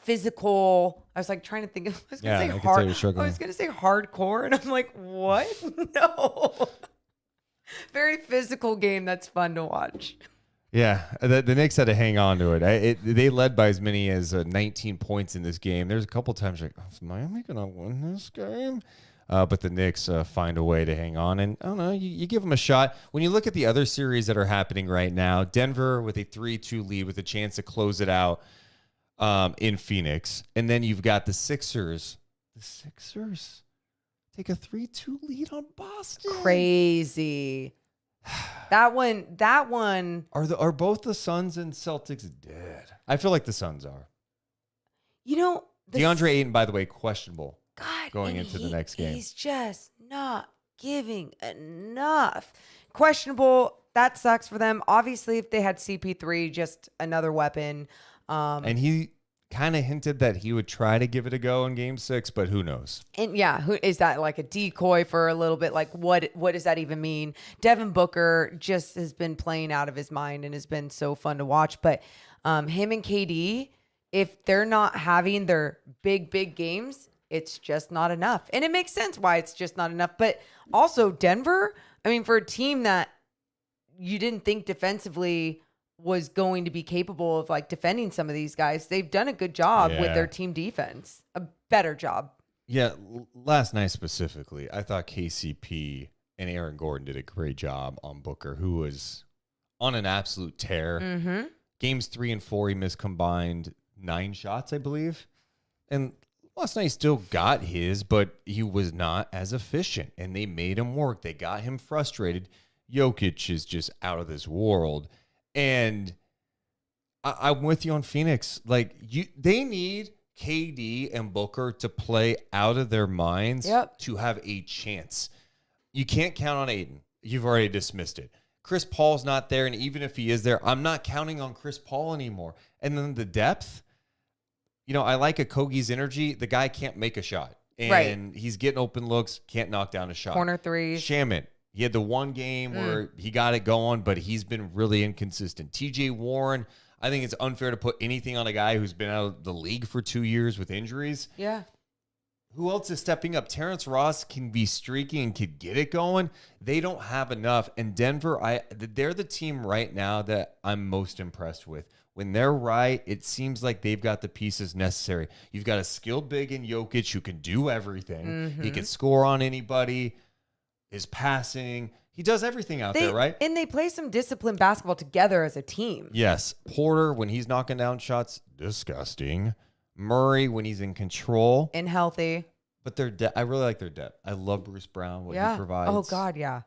physical. I was like trying to think of, I was going to say I can tell hard. you're struggling. I was going to say hardcore, and I'm like, what? No. Very physical game that's fun to watch. Yeah, the Knicks had to hang on to it. They led by as many as 19 points in this game. There's a couple times like, is Miami going to win this game? But the Knicks find a way to hang on. And I don't know, you give them a shot. When you look at the other series that are happening right now, Denver with a 3-2 lead with a chance to close it out in Phoenix. And then you've got the Sixers. The Sixers take a 3-2 lead on Boston. Crazy. That one. Are both the Suns and Celtics dead? I feel like the Suns are. You know, DeAndre Ayton, by the way, questionable. God, going into the next game. He's just not giving enough. Questionable. That sucks for them. Obviously, if they had CP3, just another weapon. And he kind of hinted that he would try to give it a go in Game 6, but who knows? And yeah, who is that, like a decoy for a little bit? Like what does that even mean? Devin Booker just has been playing out of his mind and has been so fun to watch. But him and KD, if they're not having their big games, it's just not enough. And it makes sense why it's just not enough. But also Denver, I mean, for a team that you didn't think defensively was going to be capable of like defending some of these guys, they've done a good job with their team defense, a better job. Yeah, last night specifically, I thought KCP and Aaron Gordon did a great job on Booker, who was on an absolute tear. Mm-hmm. Games 3 and 4, he missed combined 9 shots, I believe. And last night he still got his, but he was not as efficient, and they made him work. They got him frustrated. Jokic is just out of this world. And I'm with you on Phoenix. Like, they need KD and Booker to play out of their minds to have a chance. You can't count on Ayton. You've already dismissed it. Chris Paul's not there, and even if he is there, I'm not counting on Chris Paul anymore. And then the depth, you know, I like Okogie's energy. The guy can't make a shot. And he's getting open looks, can't knock down a shot. Corner threes. Shaman, he had the one game where he got it going, but he's been really inconsistent. TJ Warren, I think it's unfair to put anything on a guy who's been out of the league for 2 years with injuries. Yeah. Who else is stepping up? Terrence Ross can be streaky and could get it going. They don't have enough. And Denver, they're the team right now that I'm most impressed with. When they're right, it seems like they've got the pieces necessary. You've got a skilled big in Jokic who can do everything. Mm-hmm. He can score on anybody. His passing. He does everything out there, right? And they play some disciplined basketball together as a team. Yes. Porter, when he's knocking down shots, disgusting. Murray, when he's in control. And healthy. But I really like their depth. I love Bruce Brown, what he provides. Oh, God, yeah.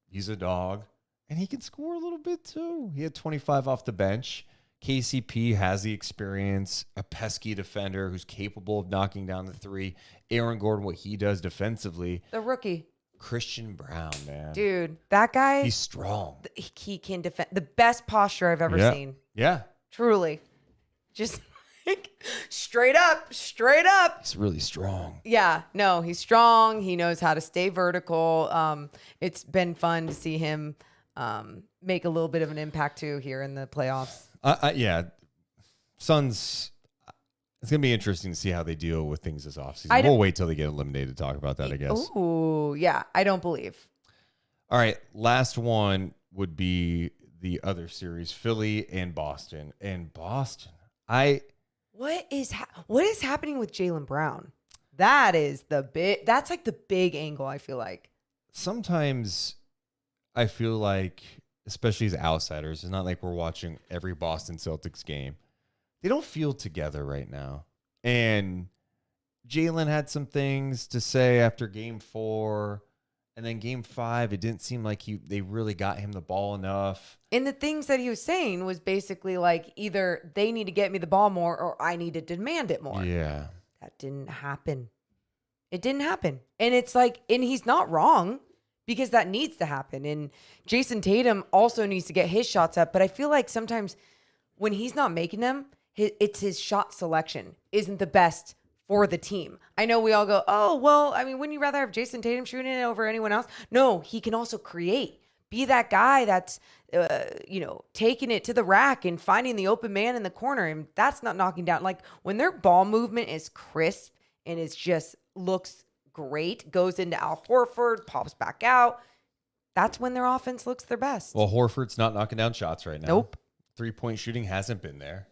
He's a dog. And he can score a little bit, too. He had 25 off the bench. KCP has the experience, a pesky defender who's capable of knocking down the three. Aaron Gordon, what he does defensively. The rookie. Christian Brown, man. Dude, that guy. He's strong. He can defend. The best posture I've ever seen. Yeah. Truly. Just like straight up. He's really strong. Yeah. No, he's strong. He knows how to stay vertical. It's been fun to see him make a little bit of an impact too here in the playoffs. Yeah. Suns, it's going to be interesting to see how they deal with things this offseason. We'll wait till they get eliminated to talk about that, I guess. Ooh, yeah. I don't believe. All right. Last one would be the other series, Philly and Boston. And Boston, what is happening with Jalen Brown? That's like the big angle, I feel like. Sometimes I feel like, especially as outsiders, it's not like we're watching every Boston Celtics game. They don't feel together right now. And Jalen had some things to say after game 4. And then game 5, it didn't seem like they really got him the ball enough. And the things that he was saying was basically like either they need to get me the ball more or I need to demand it more. Yeah. that didn't happen. It didn't happen. And it's like, and he's not wrong because that needs to happen. And Jason Tatum also needs to get his shots up. But I feel like sometimes when he's not making them, it's his shot selection isn't the best for the team. I know we all go, oh, well, I mean, wouldn't you rather have Jason Tatum shooting it over anyone else? No, he can also create. Be that guy that's, taking it to the rack and finding the open man in the corner. And that's not knocking down. Like when their ball movement is crisp and it's just looks great, goes into Al Horford, pops back out. That's when their offense looks their best. Well, Horford's not knocking down shots right now. Nope. 3-point shooting hasn't been there.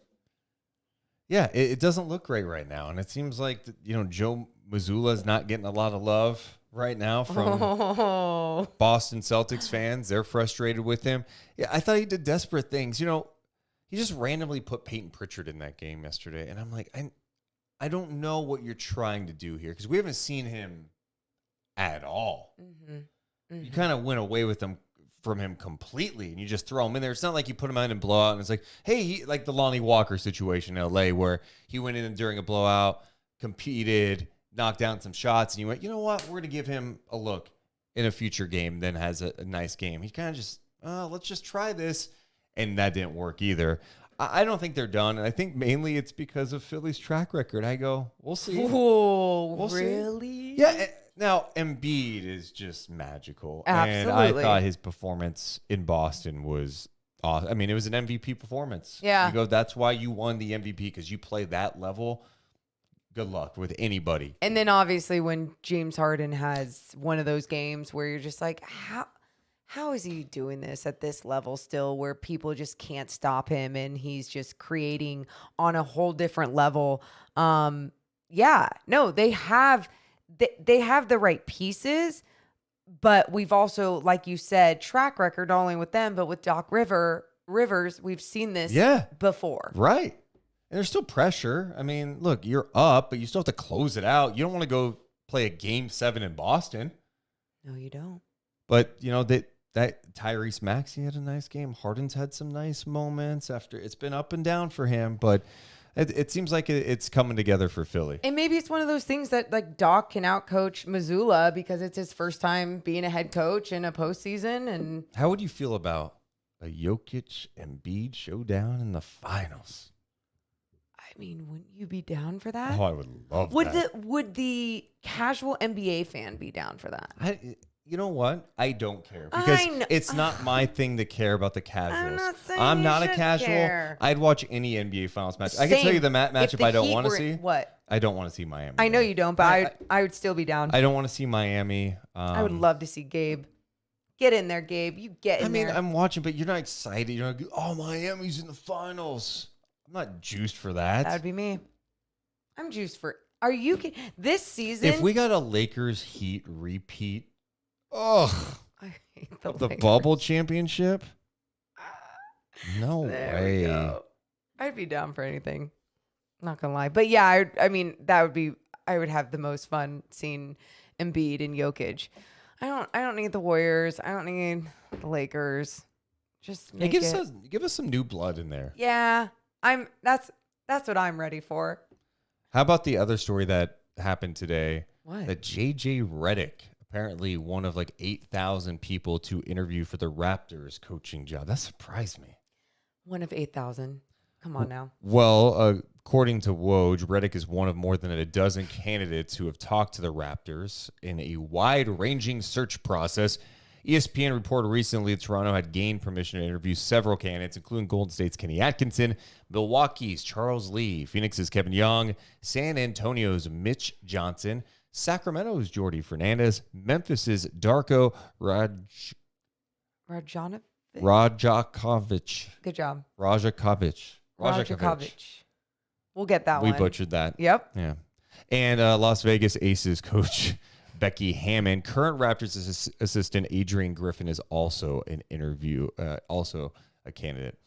Yeah, it doesn't look great right now. And it seems like, Joe Mazzulla is not getting a lot of love right now from Boston Celtics fans. They're frustrated with him. Yeah, I thought he did desperate things. He just randomly put Peyton Pritchard in that game yesterday. And I'm like, I don't know what you're trying to do here because we haven't seen him at all. You kind of went away with him from him completely, and you just throw him in there. It's not like you put him out in blowout, and it's like, hey, like the Lonnie Walker situation in LA where he went in during a blowout, competed, knocked down some shots, and you went, you know what, we're going to give him a look in a future game, then has a nice game. He kind of just, let's just try this, and that didn't work either. I don't think they're done, and I think mainly it's because of Philly's track record. I go, we'll see. Oh, we'll really? See. Yeah. Now, Embiid is just magical. Absolutely. And I thought his performance in Boston was awesome. I mean, it was an MVP performance. Yeah. You go, that's why you won the MVP, because you play that level. Good luck with anybody. And then obviously when James Harden has one of those games where you're just like, how is he doing this at this level still where people just can't stop him and he's just creating on a whole different level? They have the right pieces, but we've also, like you said, track record not only with them, but with Doc Rivers, we've seen this before. Right. And there's still pressure. I mean, look, you're up, but you still have to close it out. You don't want to go play a game 7 in Boston. No, you don't. But, that Tyrese Maxey had a nice game. Harden's had some nice moments after it's been up and down for him, but it seems like it's coming together for Philly. And maybe it's one of those things that like Doc can outcoach Mazzulla because it's his first time being a head coach in a postseason. And how would you feel about a Jokic Embiid showdown in the finals? I mean, wouldn't you be down for that? Oh, I would love that. Would the casual NBA fan be down for that? You know what? I don't care because it's not my thing to care about the casuals. I'm not a casual. Care. I'd watch any NBA Finals match. I can tell you the matchup I don't want to see. What? I don't want to see Miami. I know you don't, but I would still be down. I don't want to see Miami. I would love to see Gabe. Get in there, Gabe. You get in there. I'm watching, but you're not excited. You're not, oh, Miami's in the finals. I'm not juiced for that. That would be me. I'm juiced for. Are you kidding? This season? If we got a Lakers Heat repeat. Oh, I hate the bubble championship? No way. I'd be down for anything. Not gonna lie, but yeah, I mean that would be. I would have the most fun seeing Embiid and Jokic. I don't need the Warriors. I don't need the Lakers. Just give us some new blood in there. Yeah, That's what I'm ready for. How about the other story that happened today? What? That JJ Redick, apparently one of like 8,000 people to interview for the Raptors coaching job. That surprised me. One of 8,000. Come on now. Well, according to Woj, Redick is one of more than a dozen candidates who have talked to the Raptors in a wide-ranging search process. ESPN reported recently that Toronto had gained permission to interview several candidates, including Golden State's Kenny Atkinson, Milwaukee's Charles Lee, Phoenix's Kevin Young, San Antonio's Mitch Johnson, Sacramento's Jordy Fernandez, Memphis's Darko Rajakovic. Good job. Rajakovic. We'll get that we one. We butchered that. Yep. Yeah. And Las Vegas Aces coach Becky Hammon. Current Raptors assistant Adrian Griffin is also an interview, also a candidate.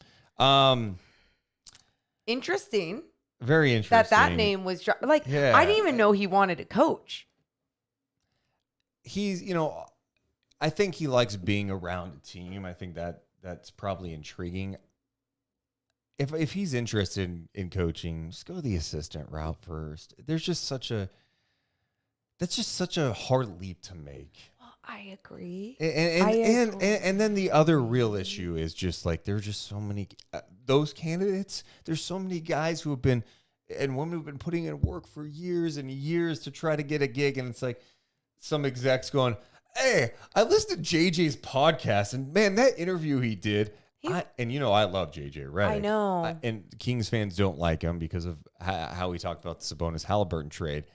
Interesting. Very interesting. That name was I didn't even know he wanted to coach. He's, I think he likes being around a team. I think that's probably intriguing. if he's interested in coaching, just go the assistant route first. That's just such a hard leap to make. I agree. And then the other real issue is just like there's just so many those candidates. There's so many guys who have been and women who've been putting in work for years and years to try to get a gig, and it's like some execs going, "Hey, I listened to JJ's podcast, and man, that interview he did." I love JJ Redick. I know. And Kings fans don't like him because of how he talked about the Sabonis Halliburton trade.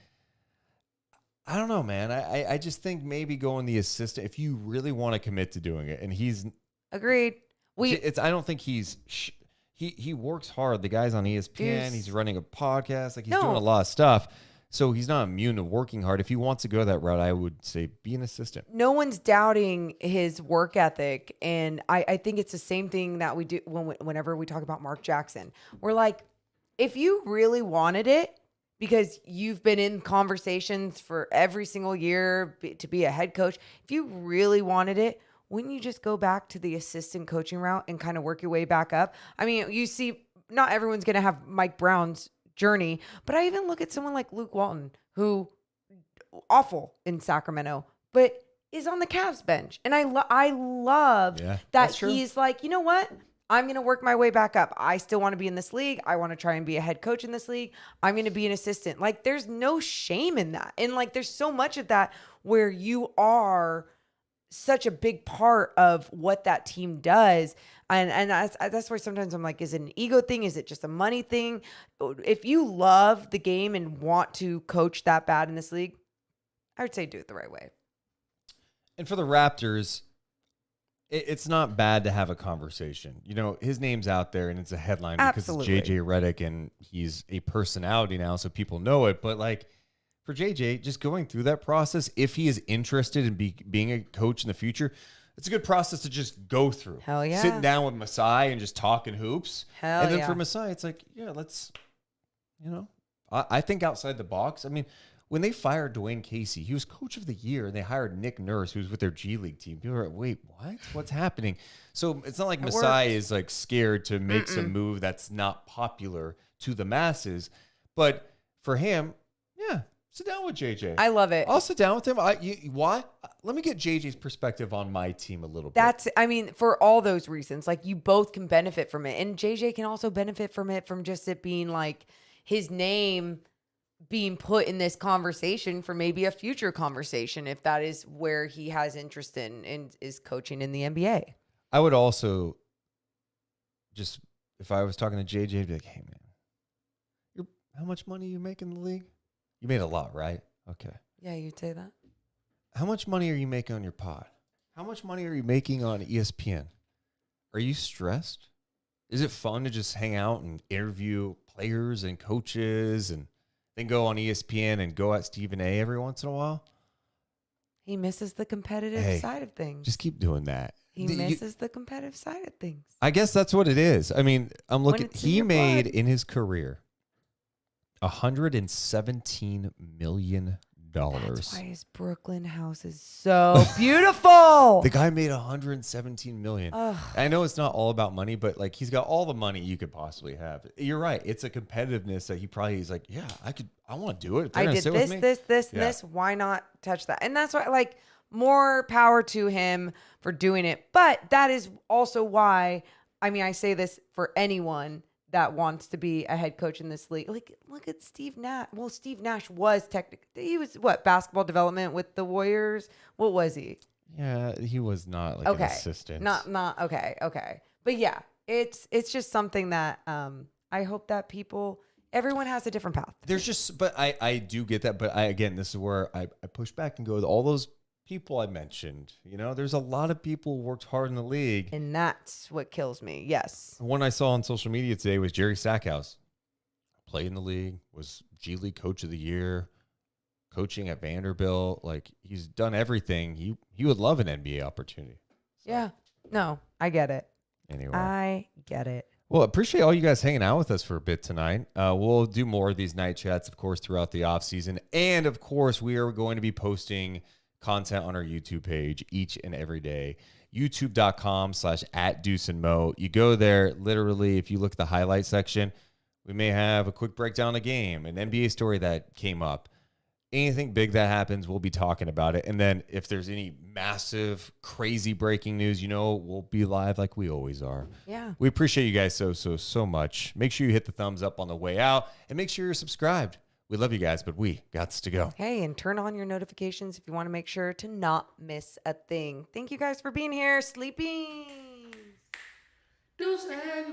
I don't know, man. I just think maybe going the assistant, if you really want to commit to doing it, and he's agreed. I don't think he works hard. The guy's on ESPN. He's running a podcast. Like he's doing a lot of stuff. So he's not immune to working hard. If he wants to go that route, I would say be an assistant. No one's doubting his work ethic. And I think it's the same thing that we do whenever we talk about Mark Jackson. We're like, if you really wanted it, because you've been in conversations for every single year to be a head coach, if you really wanted it, wouldn't you just go back to the assistant coaching route and kind of work your way back up? I mean, you see, not everyone's going to have Mike Brown's journey, but I even look at someone like Luke Walton, who awful in Sacramento, but is on the Cavs bench. And I love that he's like, you know what? I'm going to work my way back up. I still want to be in this league. I want to try and be a head coach in this league. I'm going to be an assistant. Like, there's no shame in that. And like, there's so much of that where you are such a big part of what that team does. And that's where sometimes I'm like, is it an ego thing? Is it just a money thing? If you love the game and want to coach that bad in this league, I would say do it the right way. And for the Raptors, it's not bad to have a conversation. You know, his name's out there and it's a headline because it's JJ Redick and he's a personality now, so people know it. But like for JJ, just going through that process, if he is interested in being a coach in the future, it's a good process to just go through. Hell yeah. Sitting down with Masai and just talking hoops. Hell and then for Masai, it's like, yeah, let's, I think outside the box. I mean, when they fired Dwayne Casey, he was coach of the year, and they hired Nick Nurse, who was with their G League team. People are like, wait, what? What's happening? So it's not like Masai is like scared to make some move that's not popular to the masses. But for him, yeah, sit down with JJ. I love it. I'll sit down with him. Why? Let me get JJ's perspective on my team a little bit. I mean, for all those reasons, like you both can benefit from it. And JJ can also benefit from it from just it being like his name being put in this conversation for maybe a future conversation, if that is where he has interest in and is coaching in the NBA. I would also just, if I was talking to JJ, I'd be like, hey, man, how much money you make in the league? You made a lot, right? Okay. Yeah, you'd say that. How much money are you making on your pod? How much money are you making on ESPN? Are you stressed? Is it fun to just hang out and interview players and coaches and then go on ESPN and go at Stephen A every once in a while? He misses the competitive side of things. Just keep doing that. He misses the competitive side of things. I guess that's what it is. I mean, I'm looking. He made in his career $117 million. That's why his Brooklyn house is so beautiful. The guy made $117 million. I know it's not all about money, but like he's got all the money you could possibly have. You're right. It's a competitiveness that he's like, yeah, I want to do it. If I did this. Why not touch that? And that's why, like, more power to him for doing it. But that is also why, I mean, I say this for anyone that wants to be a head coach in this league. Like, look at Steve Nash. Well, Steve Nash was he was basketball development with the Warriors? What was he? Yeah, he was not like an assistant. Not okay. But yeah, it's just something that I hope that everyone has a different path. There's just, but I do get that. But again, this is where I push back and go with all those people I mentioned. There's a lot of people who worked hard in the league. And that's what kills me. Yes. One I saw on social media today was Jerry Stackhouse. Played in the league, was G League coach of the year, coaching at Vanderbilt. Like, he's done everything. He would love an NBA opportunity. So. Yeah. No, I get it. Anyway. I get it. Well, appreciate all you guys hanging out with us for a bit tonight. We'll do more of these night chats, of course, throughout the off season. And of course, we are going to be posting content on our YouTube page each and every day. youtube.com/@DeuceandMo. You go there, literally, if you look at the highlight section, we may have a quick breakdown of the game, an NBA story that came up. Anything big that happens, we'll be talking about it. And then if there's any massive, crazy breaking news, we'll be live like we always are. Yeah. We appreciate you guys so much. Make sure you hit the thumbs up on the way out and make sure you're subscribed. We love you guys, but we gots to go. Hey, and turn on your notifications if you want to make sure to not miss a thing. Thank you guys for being here. Sleeping. Deuce and